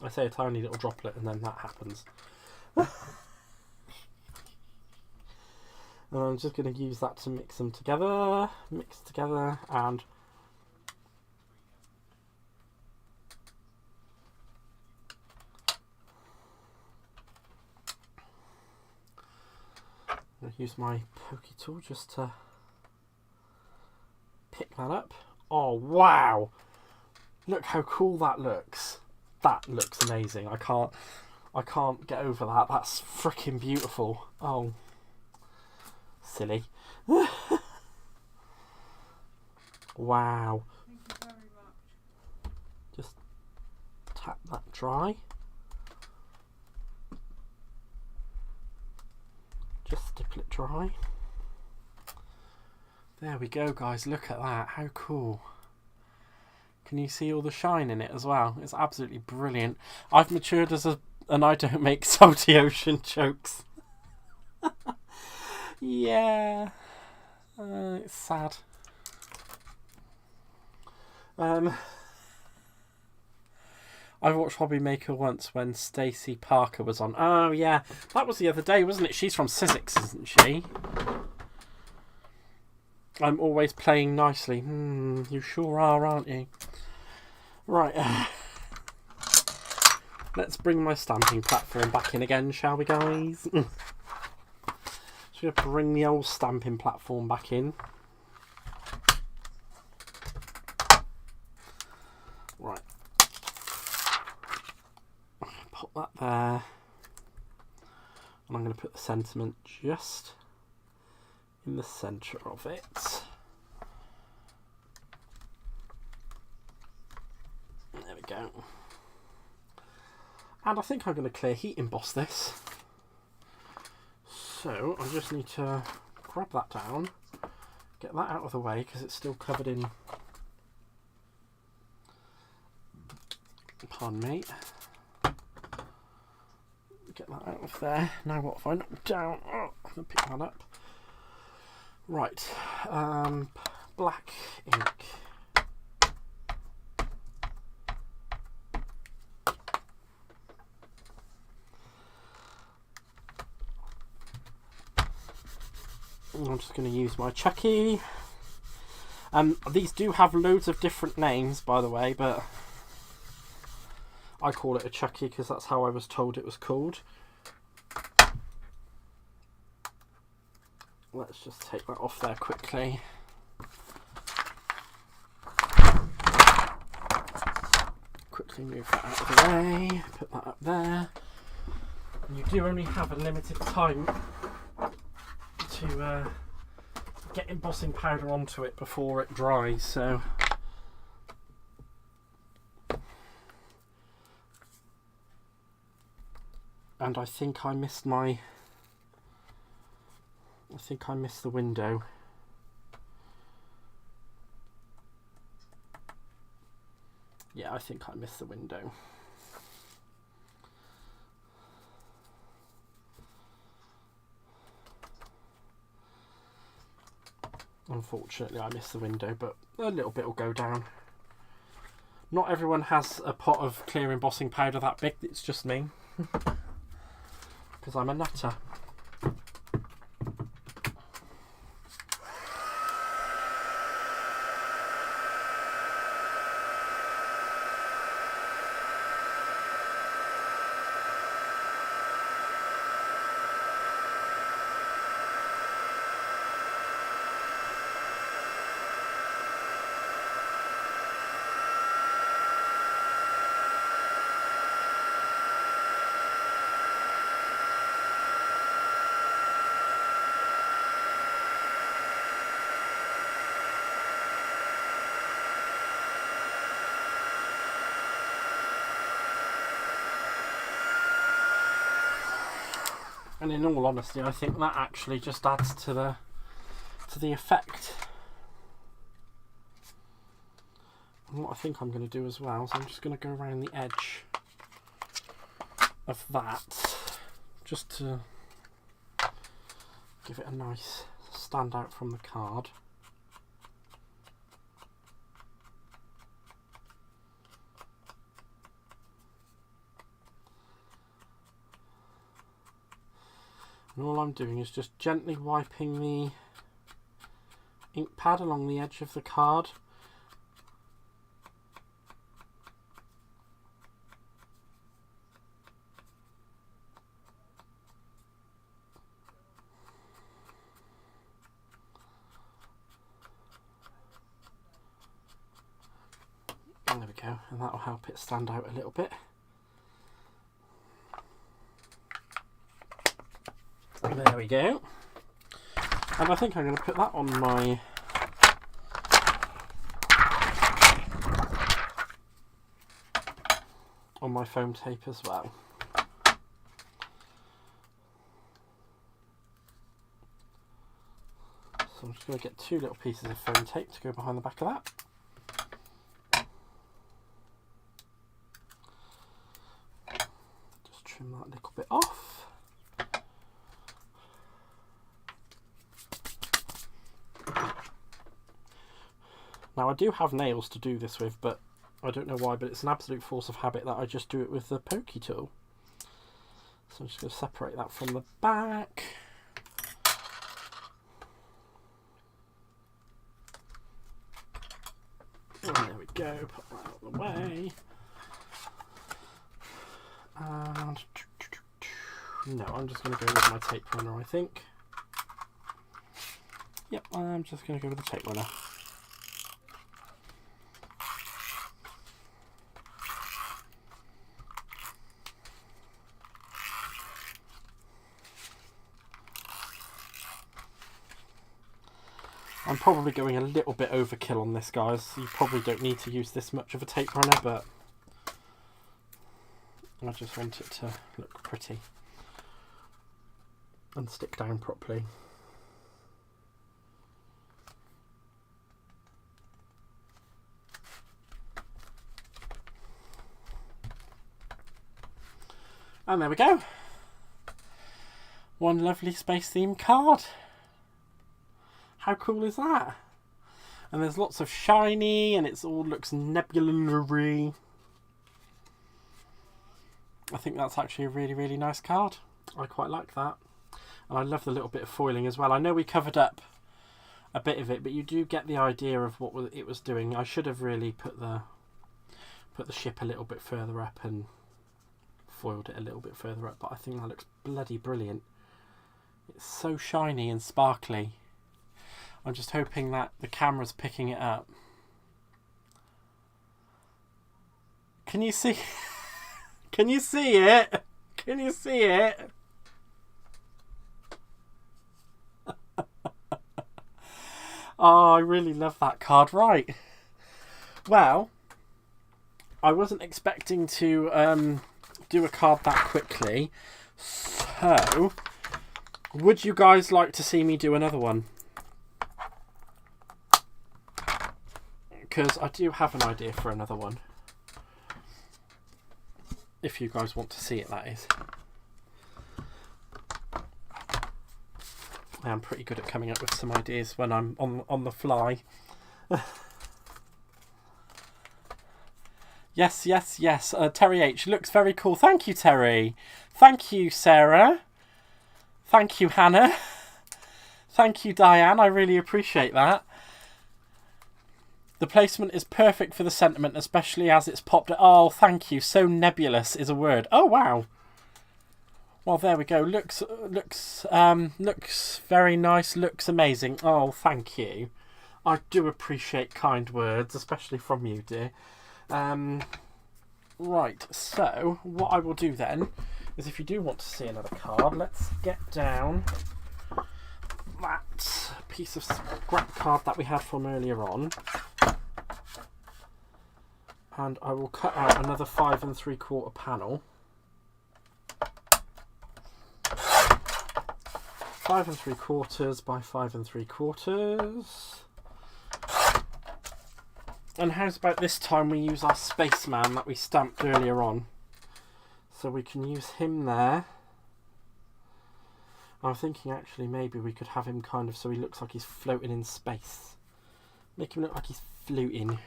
[SPEAKER 1] I say a tiny little droplet and then that happens. And I'm just going to use that to mix them together. Mix together and... I'm going to use my pokey tool just to pick that up. Oh, wow! Look how cool that looks. That looks amazing. I can't get over that. That's freaking beautiful. Oh. Silly. Wow.
[SPEAKER 2] Thank you very much.
[SPEAKER 1] Just tap that dry. Just stipple it dry. There we go, guys. Look at that. How cool. Can you see all the shine in it as well? It's absolutely brilliant. I've matured as and I don't make salty ocean jokes. Yeah. It's sad. I watched Hobby Maker once when Stacey Parker was on. Oh yeah, that was the other day, wasn't it? She's from Sizzix, isn't she? I'm always playing nicely. You sure are, aren't you? Right. Let's bring my stamping platform back in again, shall we, guys? Just going to bring the old stamping platform back in. Right. Pop that there. And I'm going to put the sentiment just in the centre of it. There we go. And I think I'm going to clear heat emboss this. So I just need to grab that down, get that out of the way because it's still covered in, pardon me, get that out of there. Now what if I knock down, oh, I'm going to pick that up. Right, black ink. I'm just going to use my chatty. These do have loads of different names, by the way, but I call it a chatty because that's how I was told it was called. Let's just take that off there quickly. Quickly move that out of the way, put that up there. And you do only have a limited time to get embossing powder onto it before it dries, so and I think I missed the window. Yeah, I think I missed the window. Unfortunately, I missed the window, but a little bit will go down. Not everyone has a pot of clear embossing powder that big, it's just me. Because I'm a nutter. And in all honesty, I think that actually just adds to the effect. And what I think I'm going to do as well is I'm just going to go around the edge of that, just to give it a nice stand out from the card. And all I'm doing is just gently wiping the ink pad along the edge of the card. And there we go, and that will help it stand out a little bit. There we go. And I think I'm going to put that on my foam tape as well. So I'm just going to get 2 little pieces of foam tape to go behind the back of that. Just trim that a little bit off. Now I do have nails to do this with, but I don't know why, but it's an absolute force of habit that I just do it with the pokey tool. So I'm just going to separate that from the back. And there we go, put that out of the way. And no, I'm just going to go with my tape runner, I think. Yep, I'm just going to go with the tape runner. I'm probably going a little bit overkill on this, guys. You probably don't need to use this much of a tape runner, but I just want it to look pretty and stick down properly. And there we go. One lovely space themed card. How cool is that? And there's lots of shiny and it all looks nebulary. I think that's actually a really, really nice card. I quite like that. And I love the little bit of foiling as well. I know we covered up a bit of it, but you do get the idea of what it was doing. I should have really put the ship a little bit further up and foiled it a little bit further up, but I think that looks bloody brilliant. It's so shiny and sparkly. I'm just hoping that the camera's picking it up. Can you see? Can you see it? Can you see it? Oh, I really love that card. Right. Well, I wasn't expecting to do a card that quickly, so would you guys like to see me do another one? Because I do have an idea for another one, if you guys want to see it, that is. I am pretty good at coming up with some ideas when I'm on the fly. Yes, yes, yes. Terry H. Looks very cool. Thank you, Terry. Thank you, Sarah. Thank you, Hannah. Thank you, Diane. I really appreciate that. The placement is perfect for the sentiment, especially as it's popped. Oh, thank you. So nebulous is a word. Oh, wow. Well, there we go. Looks very nice. Looks amazing. Oh, thank you. I do appreciate kind words, especially from you, dear. Right, so what I will do then is, if you do want to see another card, let's get down that piece of scrap card that we had from earlier on, and I will cut out another 5 3/4 panel. 5 3/4 by 5 3/4. And how's about this time we use our spaceman that we stamped earlier on? So we can use him there. I'm thinking actually maybe we could have him kind of so he looks like he's floating in space. Make him look like he's floating.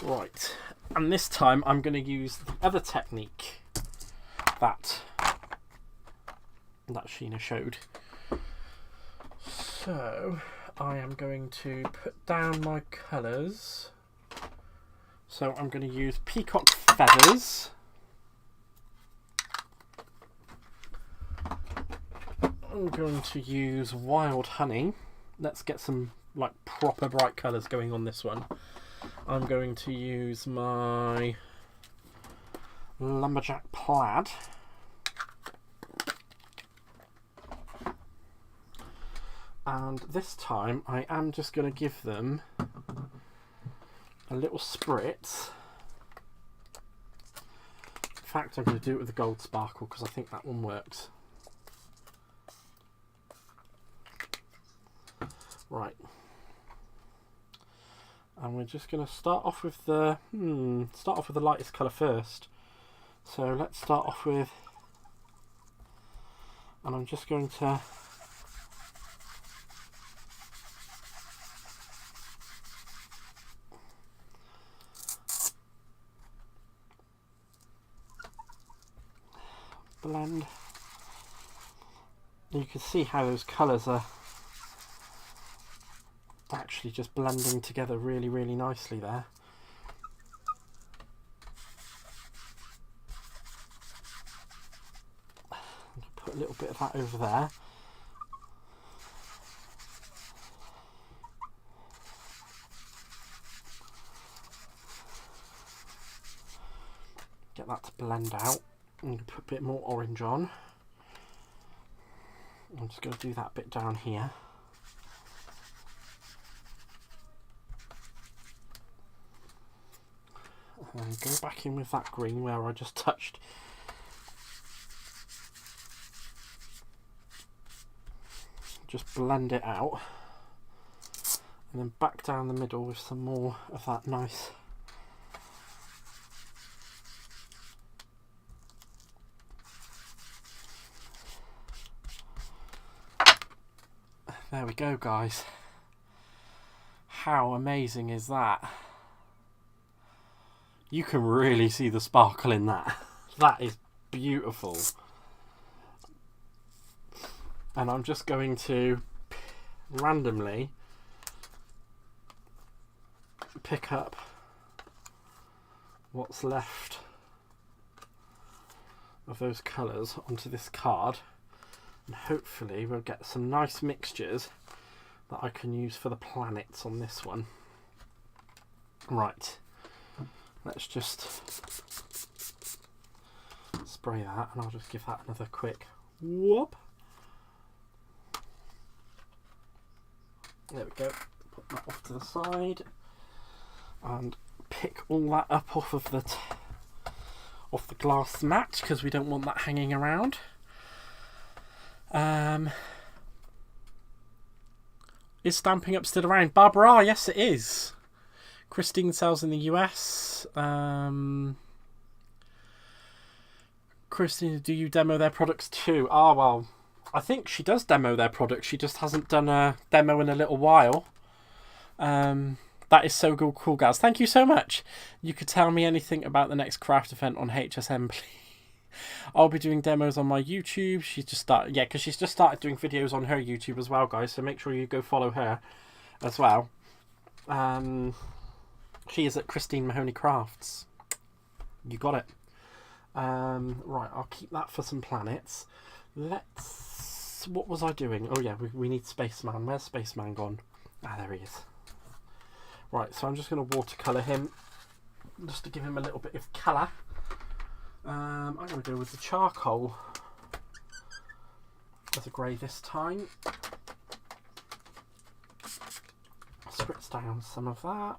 [SPEAKER 1] Right. And this time I'm going to use the other technique that Sheena showed. So I am going to put down my colours. So I'm going to use peacock feathers. I'm going to use wild honey. Let's get some like proper bright colours going on this one. I'm going to use my lumberjack plaid. And this time I am just going to give them a little spritz. In fact, I'm going to do it with the gold sparkle because I think that one works. Right. And we're just going to start off with the lightest colour first. So let's start off with, and I'm just going to blend. You can see how those colours are actually just blending together really, really nicely there. Put a little bit of that over there. Get that to blend out. And put a bit more orange on. I'm just going to do that bit down here. And go back in with that green where I just touched. Just blend it out. And then back down the middle with some more of that nice there we go, guys. How amazing is that? You can really see the sparkle in that. That is beautiful. And I'm just going to randomly pick up what's left of those colours onto this card, and hopefully we'll get some nice mixtures that I can use for the planets on this one. Right, let's just spray that, and I'll just give that another quick whoop. There we go. Put that off to the side and pick all that up off of the glass mat, because we don't want that hanging around. Is Stampin' Up still around? Barbara, yes it is. Christine sells in the US. Christine, do you demo their products too? Ah, well, I think she does demo their products. She just hasn't done a demo in a little while. That is so cool, guys. Thank you so much. You could tell me anything about the next craft event on HSM, please. I'll be doing demos on my YouTube. She's just started, yeah, because she's just started doing videos on her YouTube as well, guys. So make sure you go follow her as well. She is at Christine Mahoney Crafts. You got it. Right, I'll keep that for some planets. Let's... What was I doing? Oh yeah, we need Spaceman. Where's Spaceman gone? Ah, there he is. Right, so I'm just going to watercolour him just to give him a little bit of colour. I'm going to go with the charcoal as a grey this time. Spritz down some of that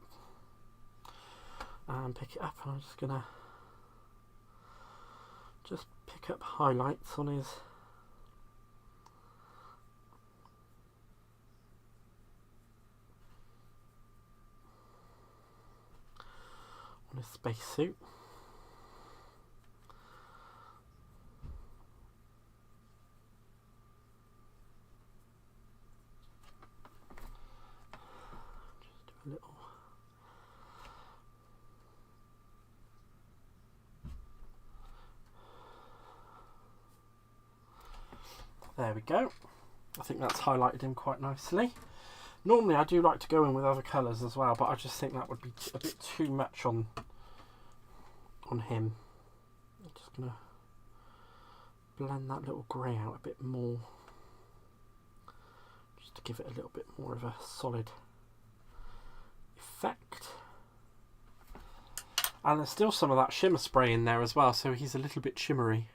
[SPEAKER 1] and pick it up, and I'm just going to pick up highlights on his spacesuit. Just do a little. There we go. I think that's highlighted him quite nicely. Normally I do like to go in with other colours as well, but I just think that would be a bit too much on him. I'm just going to blend that little grey out a bit more, just to give it a little bit more of a solid effect. And there's still some of that shimmer spray in there as well, so he's a little bit shimmery.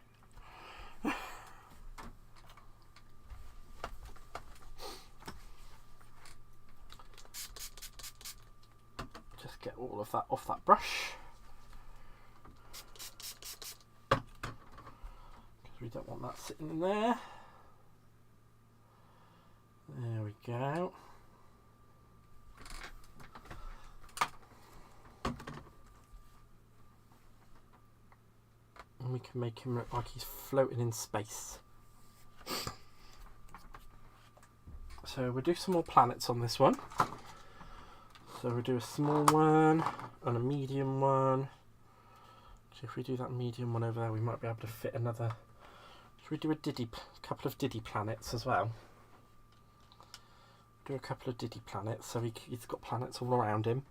[SPEAKER 1] Get all of that off that brush, because we don't want that sitting in there. There we go. And we can make him look like he's floating in space. So we'll do some more planets on this one. So we'll do a small one and a medium one. So if we do that medium one over there, we might be able to fit another. Should we do a couple of Diddy planets as well? Do a couple of Diddy planets, so he's got planets all around him.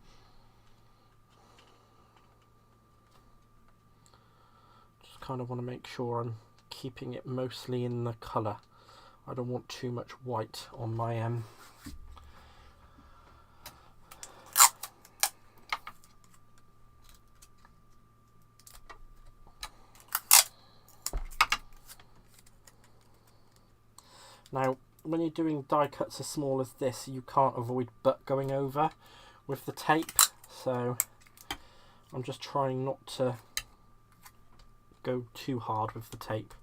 [SPEAKER 1] Just kind of want to make sure I'm keeping it mostly in the colour. I don't want too much white on my Now, when you're doing die cuts as small as this, you can't avoid butt going over with the tape. So I'm just trying not to go too hard with the tape.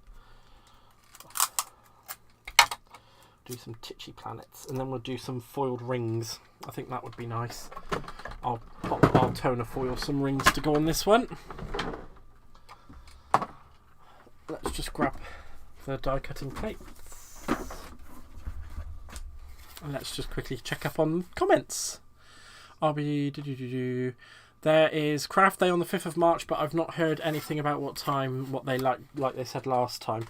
[SPEAKER 1] Do some titchy planets, and then we'll do some foiled rings. I think that would be nice. I'll toner foil some rings to go on this one. Let's just grab the die cutting plate. And let's just quickly check up on comments. There is Craft Day on the 5th of March, but I've not heard anything about what time, what they like they said last time.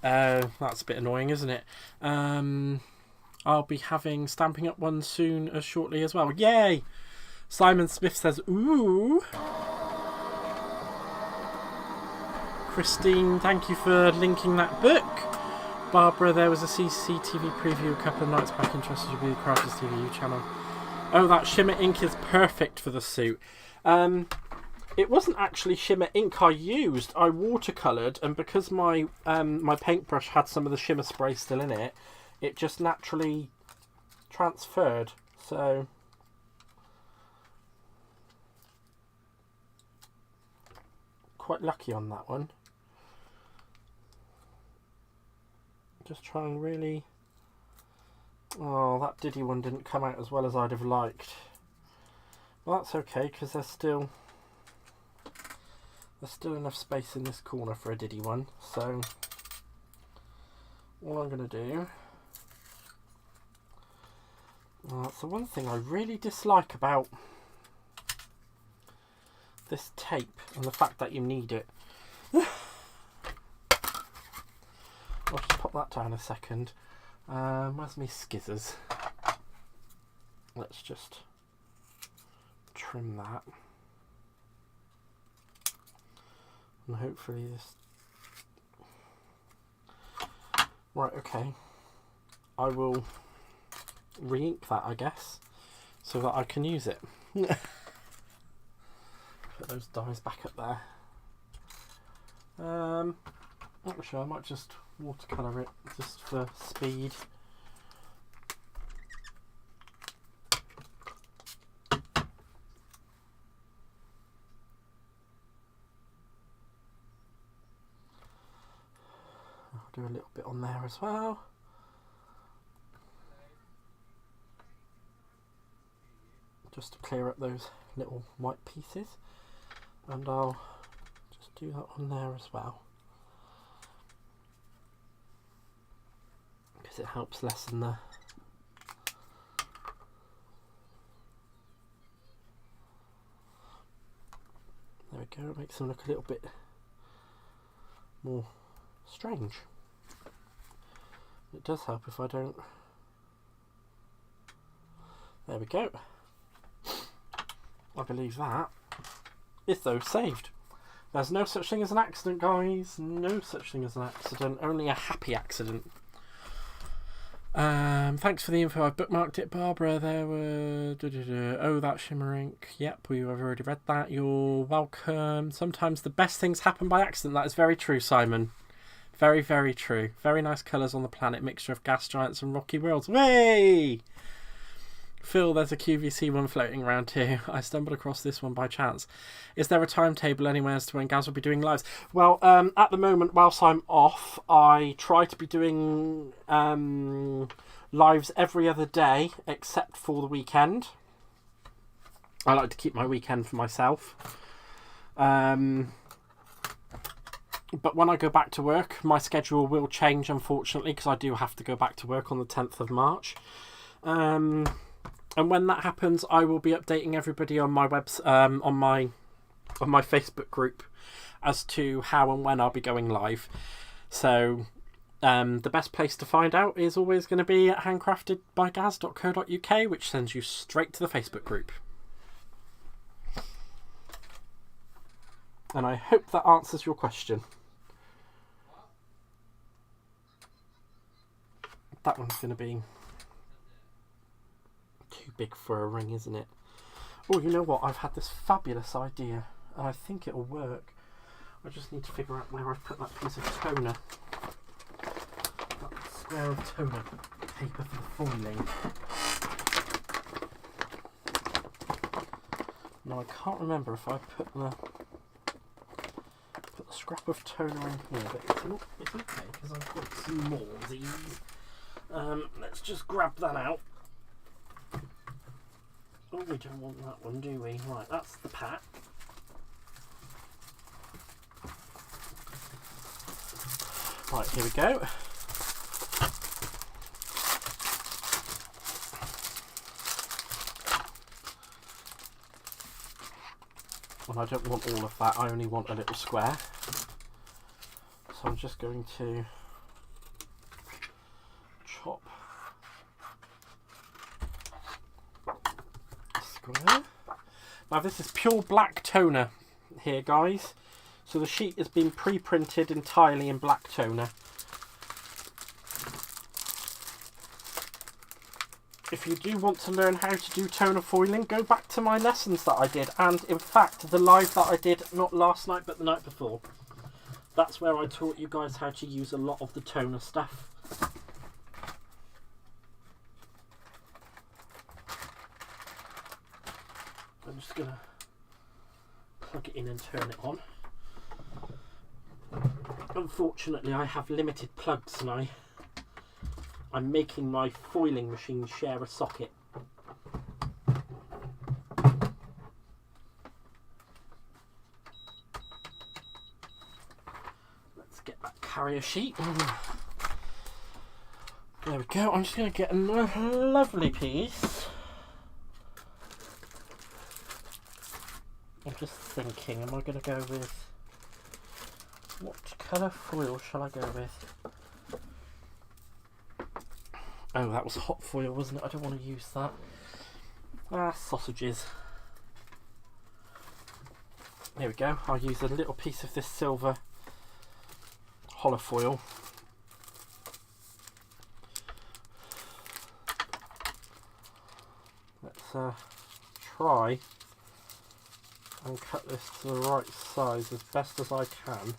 [SPEAKER 1] That's a bit annoying, isn't it? I'll be having Stamping Up one soon as shortly as well. Yay! Simon Smith says, ooh. Christine, thank you for linking that book. Barbara, there was a CCTV preview a couple of nights back, interested to be the Crafters TV channel. Oh, that shimmer ink is perfect for the suit. It wasn't actually shimmer ink I used. I watercoloured, and because my my paintbrush had some of the shimmer spray still in it, it just naturally transferred. So quite lucky on that one. Just trying really... Oh, that Diddy one didn't come out as well as I'd have liked. Well, that's okay, because there's still enough space in this corner for a Diddy one. So all I'm going to do... That's the one thing I really dislike about this tape, and the fact that you need it. I'll just pop that down a second. Where's my skizzers? Let's just trim that. And hopefully this... Right, okay. I will re-ink that, I guess, so that I can use it. Put those dies back up there. Actually, I might just watercolour it just for speed. I'll do a little bit on there as well. Just to clear up those little white pieces. And I'll just do that on there as well. Because it helps lessen the... There we go, it makes them look a little bit more strange. It does help if I don't... There we go. I believe that is those saved. There's no such thing as an accident, guys. No such thing as an accident. Only a happy accident. Thanks for the info. I've bookmarked it, Barbara. There were... Oh, that shimmer ink. Yep, we've already read that. You're welcome. Sometimes the best things happen by accident. That is very true, Simon. Very, very true. Very nice colours on the planet. Mixture of gas giants and rocky worlds. Way! Phil, there's a QVC one floating around here. I stumbled across this one by chance. Is there a timetable anywhere as to when Gaz will be doing lives? Well, at the moment, whilst I'm off, I try to be doing lives every other day, except for the weekend. I like to keep my weekend for myself. But when I go back to work, my schedule will change, unfortunately, because I do have to go back to work on the 10th of March. And when that happens, I will be updating everybody on my on my Facebook group as to how and when I'll be going live. So the best place to find out is always going to be at handcraftedbygaz.co.uk, which sends you straight to the Facebook group. And I hope that answers your question. That one's going to be too big for a ring, isn't it? Oh, you know what? I've had this fabulous idea, and I think it'll work. I just need to figure out where I've put that piece of toner. That square of toner paper for the foiling. Now I can't remember if I put the scrap of toner in here, but it's okay because I've got some more of these. Let's just grab that out. Oh, we don't want that one, do we? Right, that's the pack. Right, here we go. And I don't want all of that, I only want a little square. So I'm just going to chop a square. Now this is pure black toner here, guys. So the sheet has been pre-printed entirely in black toner. If you do want to learn how to do toner foiling, go back to my lessons that I did, and in fact the live that I did not last night but the night before. That's where I taught you guys how to use a lot of the toner stuff. I'm just going to plug it in and turn it on. Unfortunately I have limited plugs and I'm making my foiling machine share a socket. Let's get that carrier sheet. There we go. I'm just going to get a lovely piece. I'm just thinking, am I going to go with... what colour foil shall I go with? Oh, that was hot foil, wasn't it? I don't want to use that. Ah, sausages. There we go. I'll use a little piece of this silver hollow foil. Let's try and cut this to the right size as best as I can.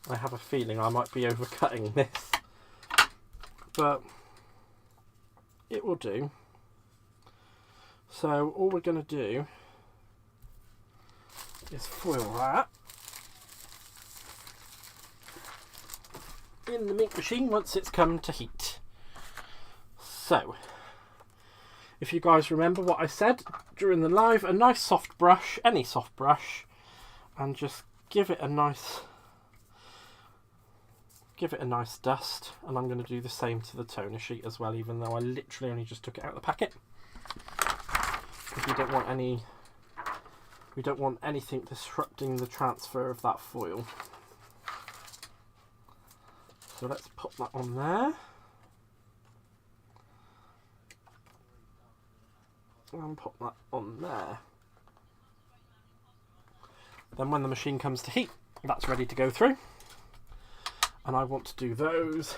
[SPEAKER 1] I have a feeling I might be overcutting this, but it will do. So all we're going to do is foil that in the ink machine once it's come to heat. So if you guys remember what I said during the live, a nice soft brush, any soft brush, and just give it a nice dust. And I'm going to do the same to the toner sheet as well, even though I literally only just took it out of the packet, because we don't want anything disrupting the transfer of that foil. So let's pop that on there. And pop that on there. Then when the machine comes to heat, that's ready to go through. And I want to do those.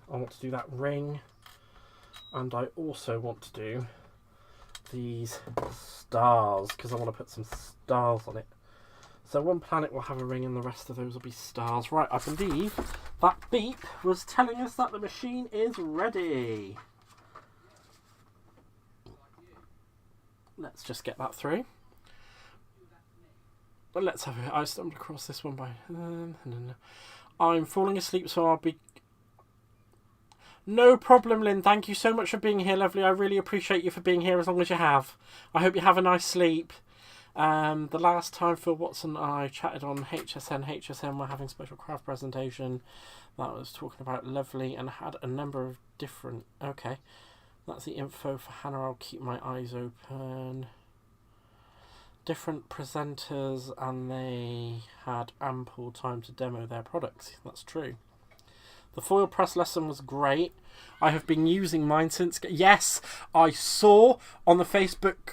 [SPEAKER 1] I want to do that ring. And I also want to do these stars, because I want to put some stars on it. So one planet will have a ring and the rest of those will be stars. Right, I believe that beep was telling us that the machine is ready. Let's just get that through. But let's have it. I stumbled across this one by... I'm falling asleep, so I'll be... No problem, Lynn. Thank you so much for being here, lovely. I really appreciate you for being here as long as you have. I hope you have a nice sleep. The last time Phil Watson and I chatted on HSN were having a special craft presentation that was talking about lovely and had a number of different... Okay. That's the info for Hannah. I'll keep my eyes open. Different presenters, and they had ample time to demo their products. That's true. The foil press lesson was great. I have been using mine since... Yes, I saw on Facebook,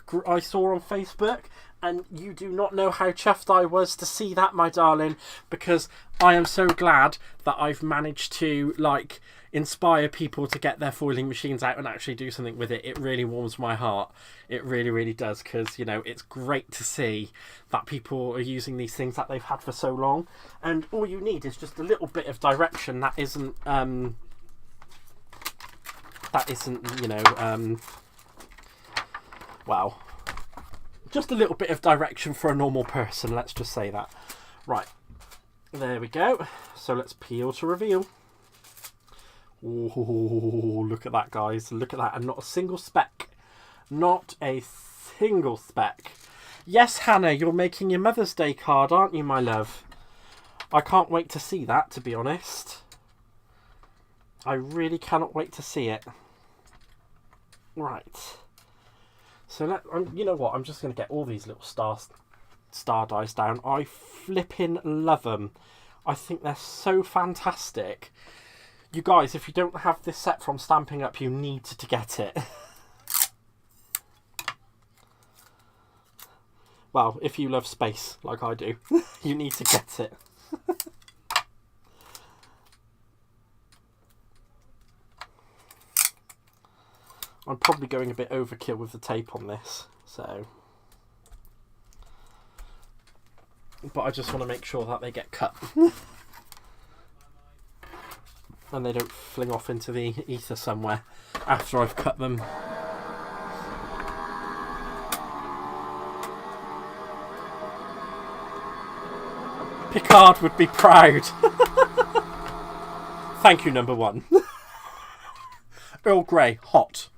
[SPEAKER 1] and you do not know how chuffed I was to see that, my darling, because I am so glad that I've managed to, like, inspire people to get their foiling machines out and actually do something with it. It really warms my heart. It really, really does, because, you know, it's great to see that people are using these things that they've had for so long. And all you need is just a little bit of direction that isn't, you know, well, Just a little bit of direction for a normal person, let's just say that. Right, there we go. So let's peel to reveal. Oh, look at that, guys. Look at that. And not a single speck. Not a single speck. Yes, Hannah, you're making your Mother's Day card, aren't you, my love? I can't wait to see that, to be honest. I really cannot wait to see it. Right. So, you know what? I'm just going to get all these little star dies down. I flipping love them. I think they're so fantastic. You guys, if you don't have this set from Stampin' Up, you need to get it. Well, if you love space, like I do, you need to get it. I'm probably going a bit overkill with the tape on this, so... But I just want to make sure that they get cut. And they don't fling off into the ether somewhere after I've cut them. Picard would be proud. Thank you, number one. Earl Grey, hot.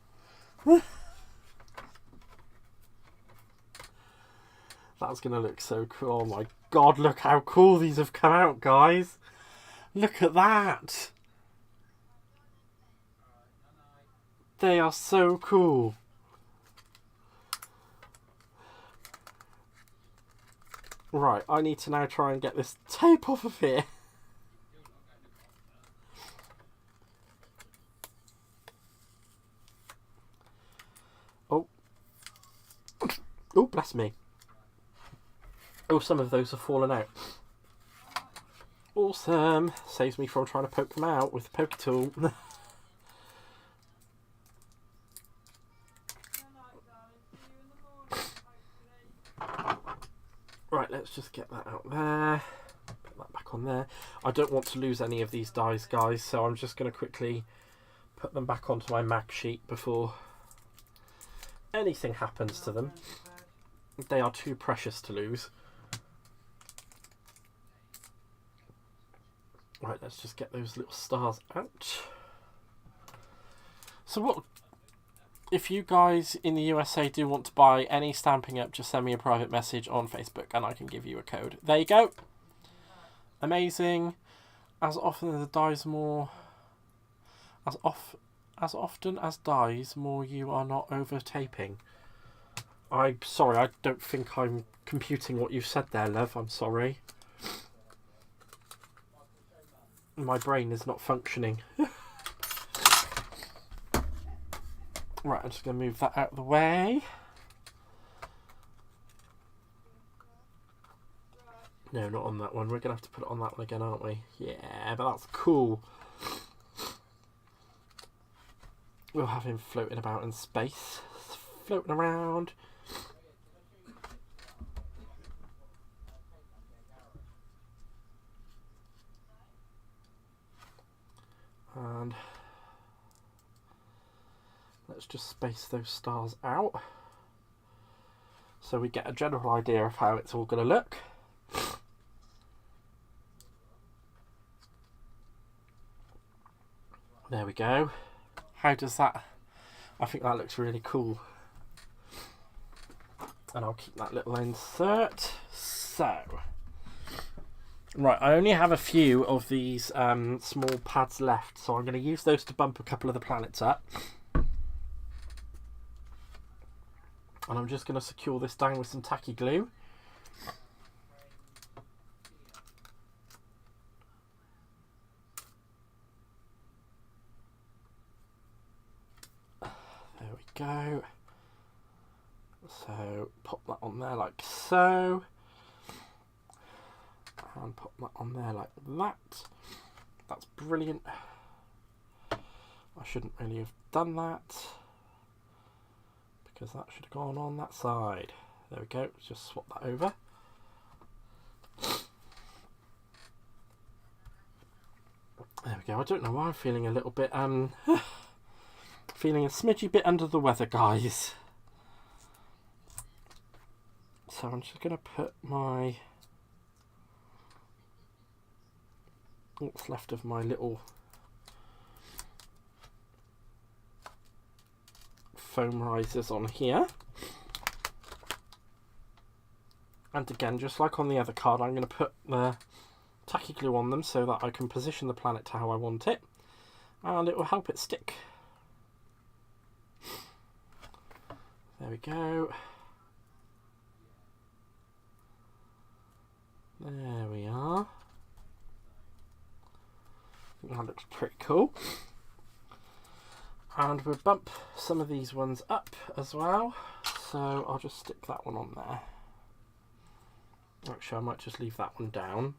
[SPEAKER 1] That's going to look so cool. Oh my god, look how cool these have come out, guys. Look at that. They are so cool. Right, I need to now try and get this tape off of here. Oh. Oh, bless me. Oh, some of those have fallen out. Awesome. Saves me from trying to poke them out with the poke tool. Right, let's just get that out there. Put that back on there. I don't want to lose any of these dies, guys, so I'm just going to quickly put them back onto my mag sheet before anything happens to them. They are too precious to lose. Right, let's just get those little stars out. So what... If you guys in the USA do want to buy any Stampin' Up, just send me a private message on Facebook and I can give you a code. There you go. Amazing. As often as dies more... As often as dies more you are not over-taping. I'm sorry, I don't think I'm computing what you said there, love. I'm sorry. My brain is not functioning. Right, I'm just going to move that out of the way. No, not on that one. We're going to have to put it on that one again, aren't we? Yeah, but that's cool. We'll have him floating about in space. Floating around. And... let's just space those stars out so we get a general idea of how it's all going to look. There we go. How does that... I think that looks really cool. And I'll keep that little insert. So... right, I only have a few of these small pads left, so I'm going to use those to bump a couple of the planets up. And I'm just going to secure this down with some tacky glue. There we go. So pop that on there like so. And pop that on there like that. That's brilliant. I shouldn't really have done that, because that should have gone on that side. There we go, just swap that over. There we go. I don't know why I'm feeling a little bit, feeling a smidgy bit under the weather, guys. So I'm just going to put my, what's left of my little foam risers on here. And again, just like on the other card, I'm going to put the tacky glue on them so that I can position the planet to how I want it, and it will help it stick. There we go. There we are. I think that looks pretty cool. And we'll bump some of these ones up as well. So I'll just stick that one on there. Actually, I might just leave that one down.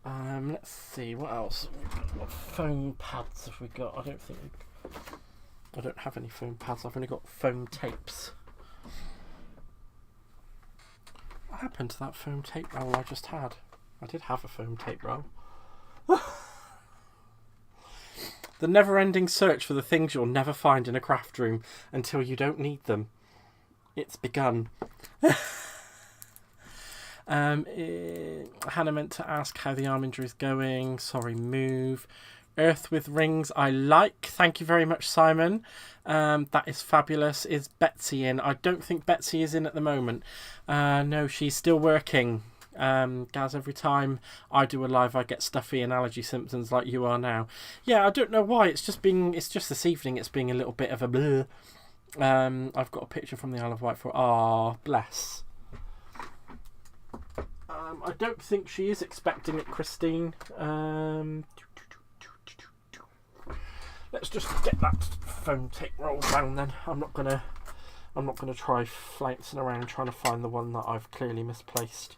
[SPEAKER 1] Let's see, what else have we got? What foam pads have we got? I don't have any foam pads, I've only got foam tapes. What happened to that foam tape roll I just had? I did have a foam tape roll. The never-ending search for the things you'll never find in a craft room until you don't need them. It's begun. Hannah meant to ask how the arm injury is going. Sorry, move. Earth with rings I like. Thank you very much, Simon. That is fabulous. Is Betsy in? I don't think Betsy is in at the moment. No, she's still working. Gaz, every time I do a live I get stuffy and allergy symptoms like you are now. Yeah, I don't know why. It's just this evening it's being a little bit of a blur. I've got a picture from the Isle of Wight for... Ah, bless. I don't think she is expecting it, Christine. Let's just get that foam tape roll down then. I'm not gonna try flouncing around trying to find the one that I've clearly misplaced.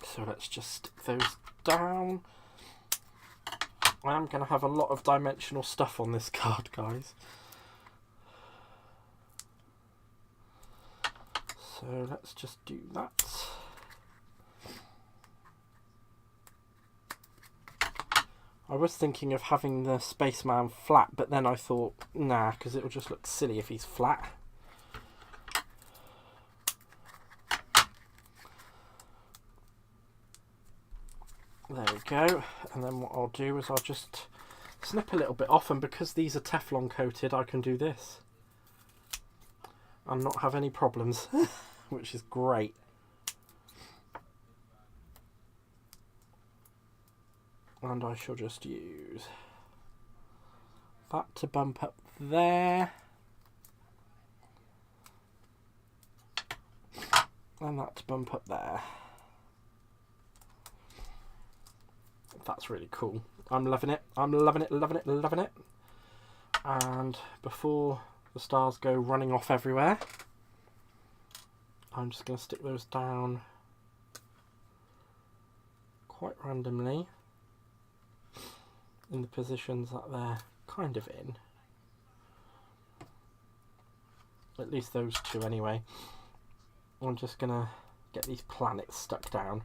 [SPEAKER 1] So let's just stick those down. I am going to have a lot of dimensional stuff on this card, guys. So let's just do that. I was thinking of having the spaceman flat, but then I thought, nah, because it will just look silly if he's flat. There we go, and then what I'll do is I'll just snip a little bit off, and because these are Teflon coated I can do this and not have any problems, which is great. And I shall just use that to bump up there, and that to bump up there. That's really cool. I'm loving it. I'm loving it, loving it, loving it. And before the stars go running off everywhere, I'm just going to stick those down quite randomly in the positions that they're kind of in. At least those two anyway. I'm just going to get these planets stuck down.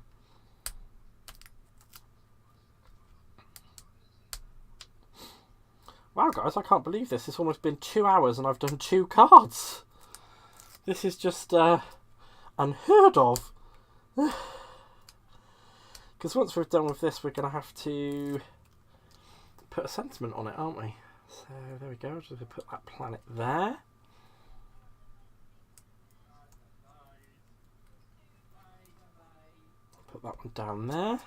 [SPEAKER 1] Wow, guys, I can't believe this. It's almost been 2 hours and I've done 2 cards. This is just unheard of. Because once we're done with this, we're going to have to put a sentiment on it, aren't we? So there we go. Just put that planet there. Put that one down there.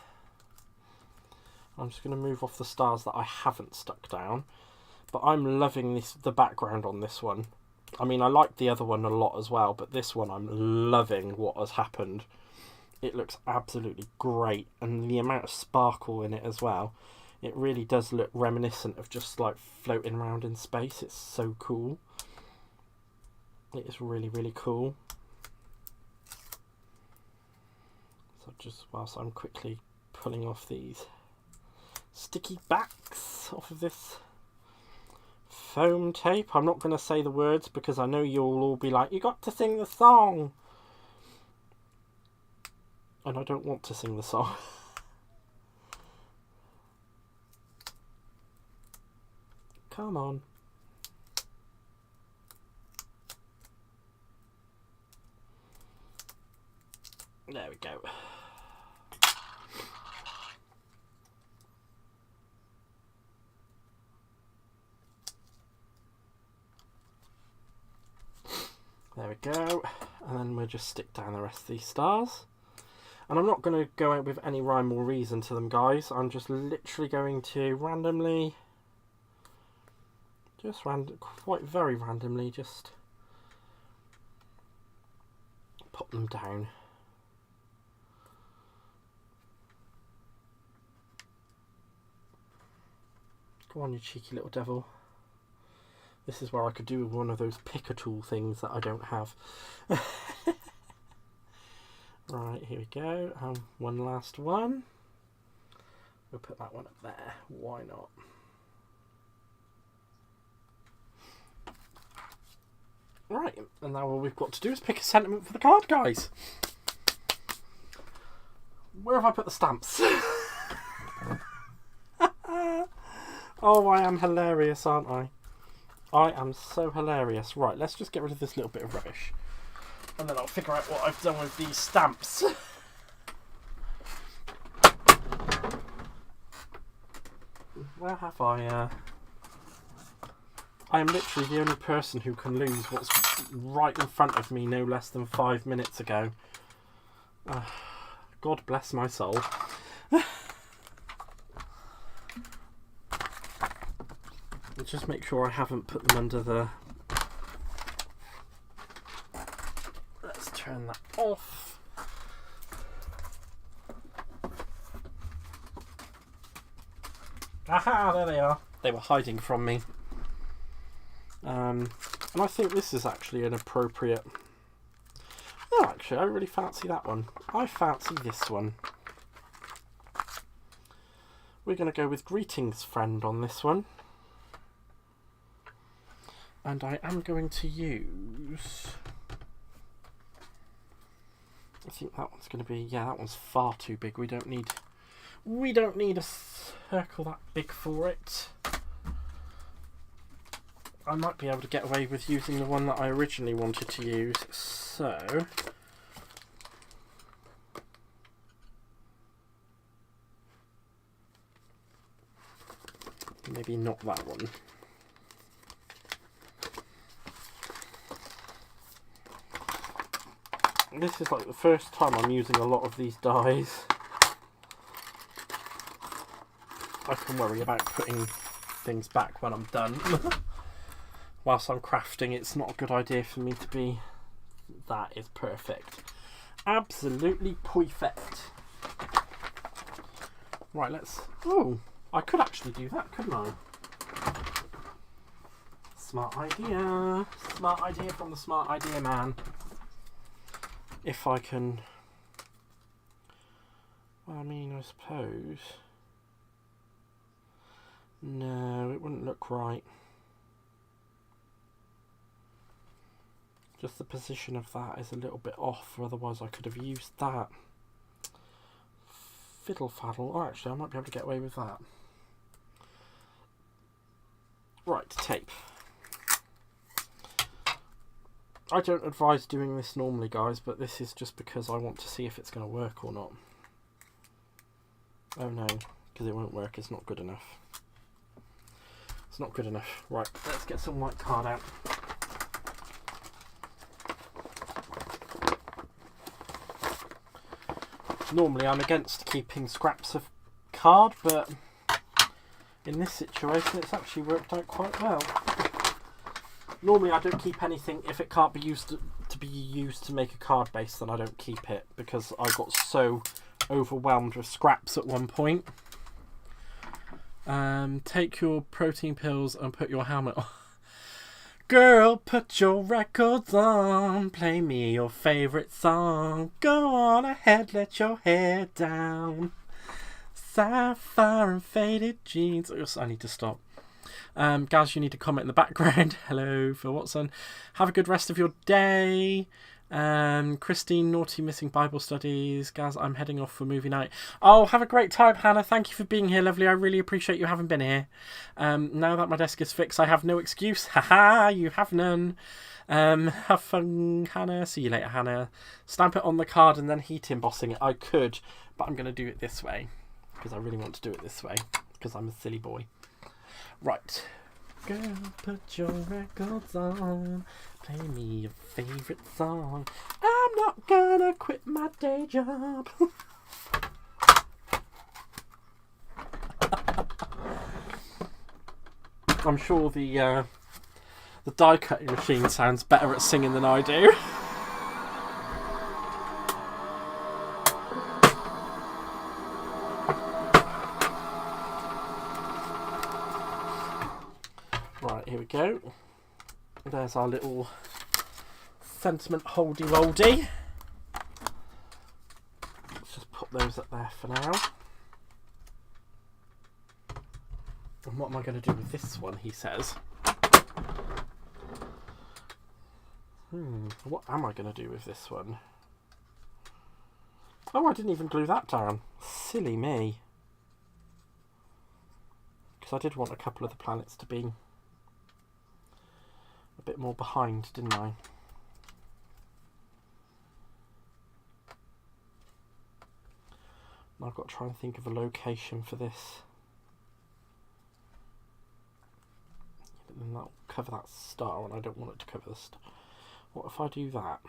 [SPEAKER 1] I'm just going to move off the stars that I haven't stuck down. But I'm loving the background on this one. I mean, I like the other one a lot as well, but this one I'm loving what has happened. It looks absolutely great, and the amount of sparkle in it as well. It really does look reminiscent of just like floating around in space. It's so cool. It is really, really cool. So just whilst I'm quickly pulling off these sticky backs off of this foam tape. I'm not going to say the words because I know you'll all be like, you got to sing the song. And I don't want to sing the song. Come on. There we go. There we go. And then we'll just stick down the rest of these stars. And I'm not going to go out with any rhyme or reason to them, guys. I'm just literally going to randomly, quite very randomly, just pop them down. Go on, you cheeky little devil. This is where I could do one of those pick-a-tool things that I don't have. Right, here we go. One last one. We'll put that one up there. Why not? Right, and now all we've got to do is pick a sentiment for the card, guys. Where have I put the stamps? Oh, I am hilarious, aren't I? I am so hilarious. Right, let's just get rid of this little bit of rubbish. And then I'll figure out what I've done with these stamps. Where have I... I am literally the only person who can lose what's right in front of me no less than 5 minutes ago. God bless my soul. Just make sure I haven't put them under the... Let's turn that off. Aha, there they are. They were hiding from me. And I think this is actually an appropriate... Oh, actually, I really fancy that one. I fancy this one. We're going to go with Greetings, Friend on this one. And I am going to use... I think that one's going to be... Yeah, that one's far too big. We don't need a circle that big for it. I might be able to get away with using the one that I originally wanted to use. So... maybe not that one. This is like the first time I'm using a lot of these dies. I can worry about putting things back when I'm done. Whilst I'm crafting, it's not a good idea for me to be... That is perfect. Absolutely perfect. Right, let's... Oh, I could actually do that, couldn't I? Smart idea. Smart idea from the smart idea man. If I can... Well, I mean, I suppose... No, it wouldn't look right. Just the position of that is a little bit off, otherwise I could have used that. Fiddle faddle. Oh, actually, I might be able to get away with that. Right, tape. I don't advise doing this normally, guys, but this is just because I want to see if it's going to work or not. Oh no, because it won't work. It's not good enough. It's not good enough. Right, let's get some white card out. Normally I'm against keeping scraps of card, but in this situation it's actually worked out quite well. Normally I don't keep anything if it can't be used to make a card base, then I don't keep it, because I got so overwhelmed with scraps at one point. Take your protein pills and put your helmet on. Girl, put your records on, play me your favourite song. Go on ahead, let your hair down. Sapphire and faded jeans. Oh, I need to stop. Gaz, you need to comment in the background. Hello, Phil Watson. Have a good rest of your day. Christine, naughty missing Bible studies. Gaz, I'm heading off for movie night. Oh, have a great time, Hannah. Thank you for being here, lovely. I really appreciate you having been here. Now that my desk is fixed, I have no excuse. Haha, you have none. Have fun, Hannah. See you later, Hannah. Stamp it on the card and then heat embossing it. I could, but I'm going to do it this way because I really want to do it this way because I'm a silly boy. Right. Girl, put your records on. Play me your favourite song. I'm not gonna quit my day job. I'm sure the die cutting machine sounds better at singing than I do. Right, here we go. There's our little sentiment holdy-woldy. Let's just put those up there for now. And what am I going to do with this one, he says. What am I going to do with this one? Oh, I didn't even glue that down. Silly me. Because I did want a couple of the planets to be a bit more behind, didn't I? And I've got to try and think of a location for this. And that'll cover that star, and I don't want it to cover the star. What if I do that?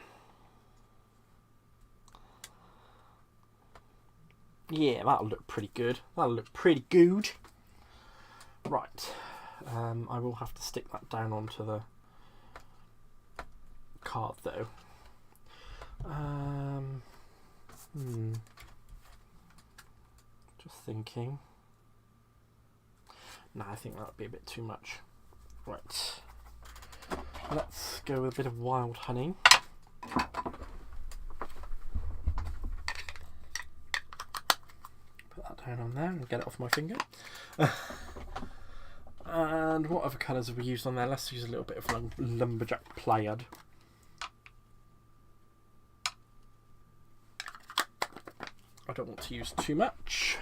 [SPEAKER 1] Yeah, that'll look pretty good. That'll look pretty good. Right. I will have to stick that down onto the card, though. Just thinking. No, I think that would be a bit too much. Right. Let's go with a bit of wild honey. Put that down on there and get it off my finger. And what other colours have we used on there? Let's use a little bit of lumberjack plaid. I don't want to use too much.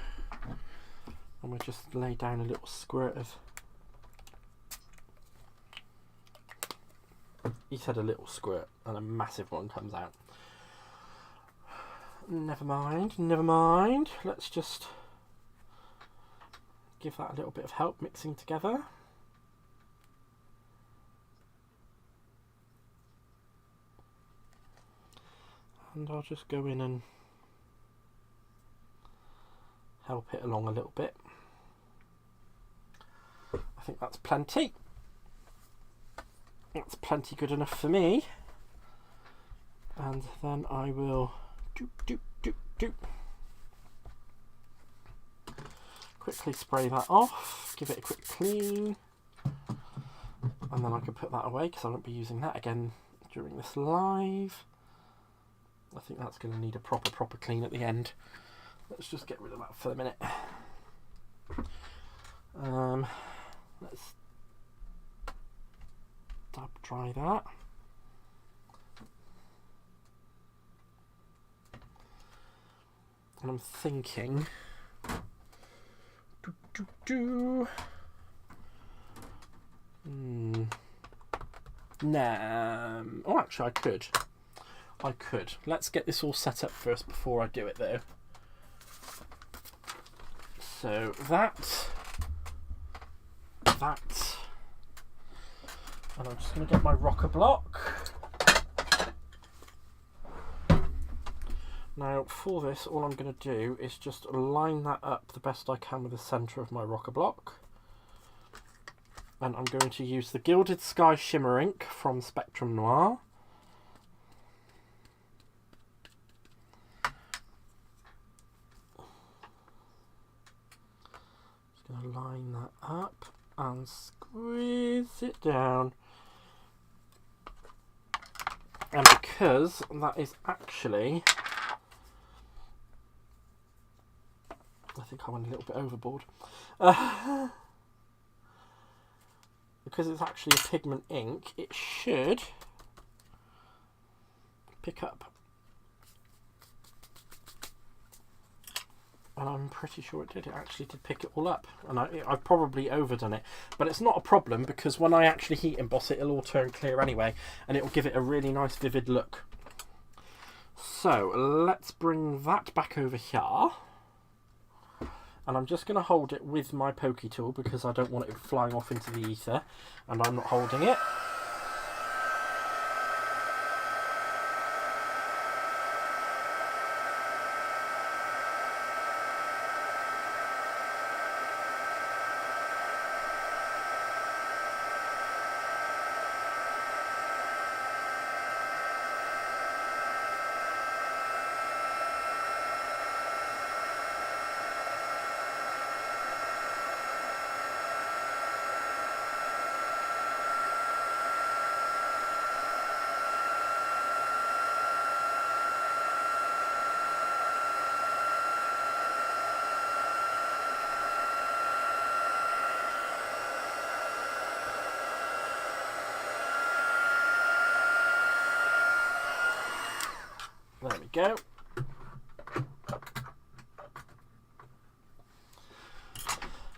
[SPEAKER 1] And we'll just lay down a little squirt of... He said a little squirt and a massive one comes out. Never mind, never mind. Let's just give that a little bit of help mixing together. And I'll just go in and help it along a little bit. I think that's plenty. That's plenty good enough for me. And then I will quickly spray that off, give it a quick clean, and then I can put that away because I won't be using that again during this live. I think that's going to need a proper clean at the end. Let's just get rid of that for a minute. Let's dab dry that. And I'm thinking Nah. Oh, actually I could. Let's get this all set up first before I do it though. So that, and I'm just going to get my rocker block. Now for this, all I'm going to do is just line that up the best I can with the centre of my rocker block. And I'm going to use the Gilded Sky Shimmer ink from Spectrum Noir. Just going to line that up and squeeze it down. And because that is actually... I think I went a little bit overboard. Because it's actually a pigment ink, it should pick up. And I'm pretty sure it did. It actually did pick it all up. And I've probably overdone it. But it's not a problem, because when I actually heat emboss it, it'll all turn clear anyway. And it'll give it a really nice vivid look. So let's bring that back over here. And I'm just going to hold it with my pokey tool, because I don't want it flying off into the ether. And I'm not holding it. There we go.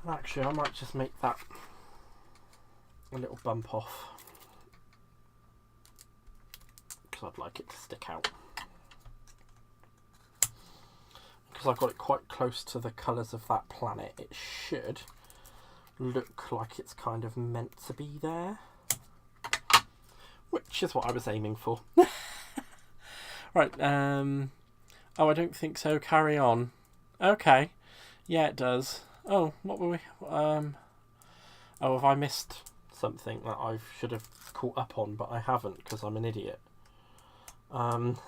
[SPEAKER 1] Actually, I might just make that a little bump off, because I'd like it to stick out. Because I've got it quite close to the colours of that planet, it should look like it's kind of meant to be there. Which is what I was aiming for. Right, oh, I don't think so. Carry on. Okay. Yeah, it does. Oh, what were we... oh, have I missed something that I should have caught up on, but I haven't, because I'm an idiot. I'm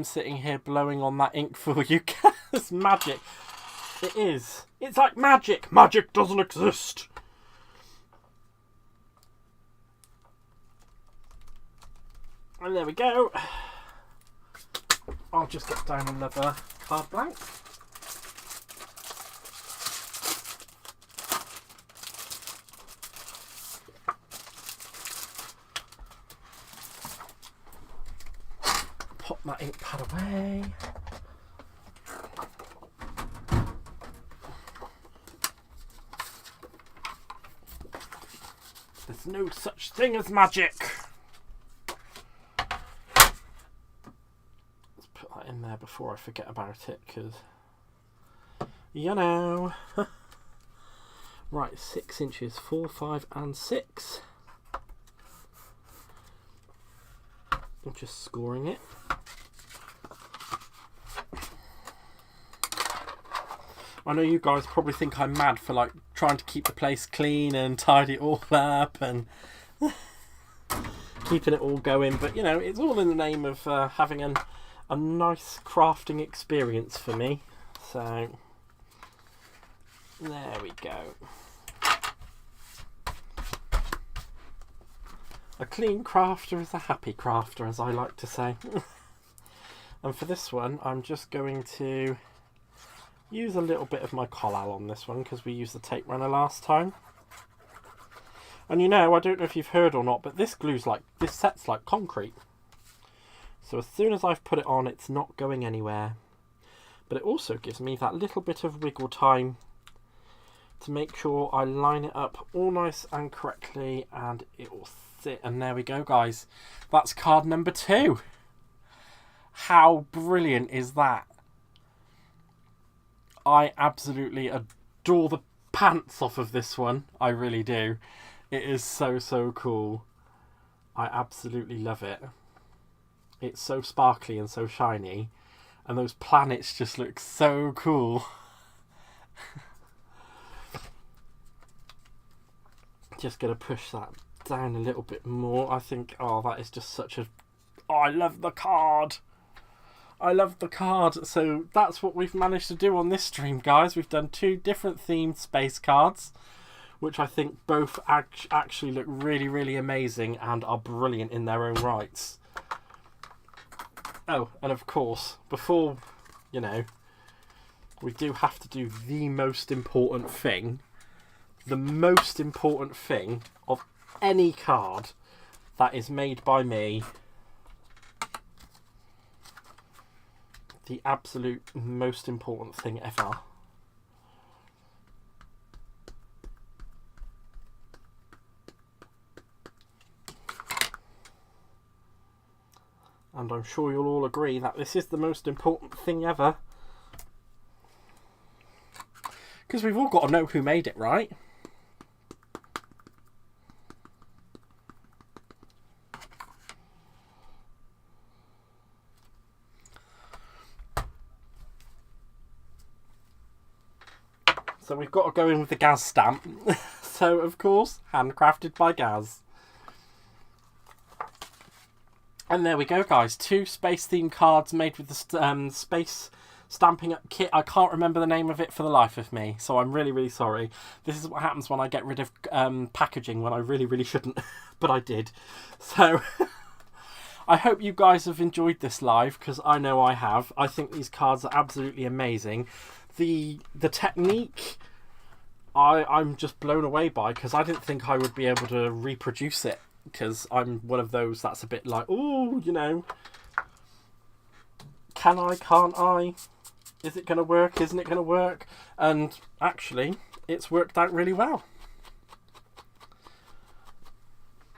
[SPEAKER 1] sitting here blowing on that ink for you. It's magic. It is. It's like magic. Magic doesn't exist. And there we go. I'll just get down another card blank. Pop my ink pad away. There's no such thing as magic. In there before I forget about it, because you know. Right, 6 inches, 4, 5 and 6. I'm just scoring it. I know you guys probably think I'm mad for like trying to keep the place clean and tidy it all up and keeping it all going, but you know, it's all in the name of having a nice crafting experience for me. So there we go. A clean crafter is a happy crafter, as I like to say. And for this one, I'm just going to use a little bit of my collal on this one, because we used the tape runner last time. And you know, I don't know if you've heard or not, but this set's like concrete. So as soon as I've put it on, it's not going anywhere. But it also gives me that little bit of wiggle time to make sure I line it up all nice and correctly, and it will sit. And there we go, guys. That's card number 2. How brilliant is that? I absolutely adore the pants off of this one. I really do. It is so, so cool. I absolutely love it. It's so sparkly and so shiny, and those planets just look so cool. Just going to push that down a little bit more. I think, oh, that is just such a... Oh, I love the card. I love the card. So that's what we've managed to do on this stream, guys. We've done 2 different themed space cards, which I think both actually look really, really amazing and are brilliant in their own rights. Oh, and of course, before, you know, we do have to do the most important thing. The most important thing of any card that is made by me the absolute most important thing ever. And I'm sure you'll all agree that this is the most important thing ever. Because we've all got to know who made it, right? So we've got to go in with the Gaz stamp. So, of course, handcrafted by Gaz. And there we go, guys. 2 space-themed cards made with the space stamping up kit. I can't remember the name of it for the life of me, so I'm really, really sorry. This is what happens when I get rid of packaging when I really, really shouldn't, but I did. So, I hope you guys have enjoyed this live, because I know I have. I think these cards are absolutely amazing. The technique, I'm just blown away by, because I didn't think I would be able to reproduce it. Because I'm one of those that's a bit like, oh, you know, can I, can't I? Is it going to work? Isn't it going to work? And actually, it's worked out really well.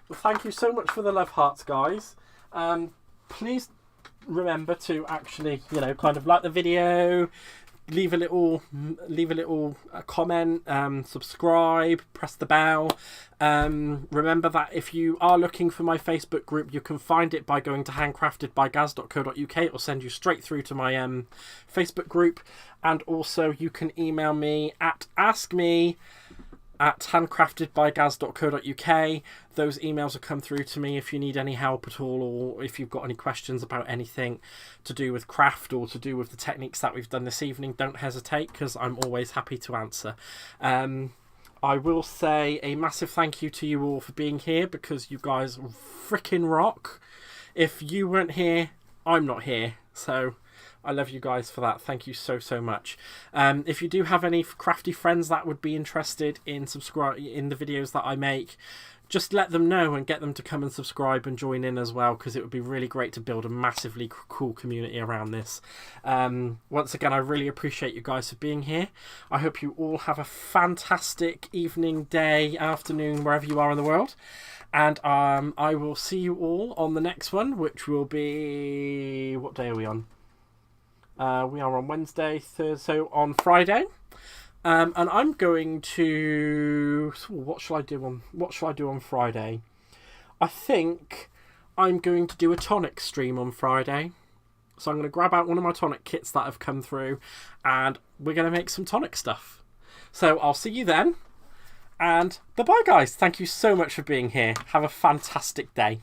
[SPEAKER 1] Well, thank you so much for the love hearts, guys. Please remember to actually, you know, kind of like the video, leave a little comment, subscribe, press the bell. Remember that if you are looking for my Facebook group, you can find it by going to handcraftedbygaz.co.uk. It will send you straight through to my Facebook group. And also you can email me at askme@handcraftedbygaz.co.uk. Those emails will come through to me if you need any help at all, or if you've got any questions about anything to do with craft or to do with the techniques that we've done this evening. Don't hesitate, because I'm always happy to answer. I will say a massive thank you to you all for being here, because you guys freaking rock. If you weren't here, I'm not here. So I love you guys for that. Thank you so, so much. If you do have any crafty friends that would be interested in in the videos that I make, just let them know and get them to come and subscribe and join in as well, because it would be really great to build a massively cool community around this. Once again, I really appreciate you guys for being here. I hope you all have a fantastic evening, day, afternoon, wherever you are in the world. And I will see you all on the next one, which will be... What day are we on? We are on Wednesday, Thursday, so on Friday. And I'm going to... What shall I do on Friday? I think I'm going to do a tonic stream on Friday. So I'm going to grab out one of my tonic kits that have come through, and we're going to make some tonic stuff. So I'll see you then. And bye-bye, guys. Thank you so much for being here. Have a fantastic day.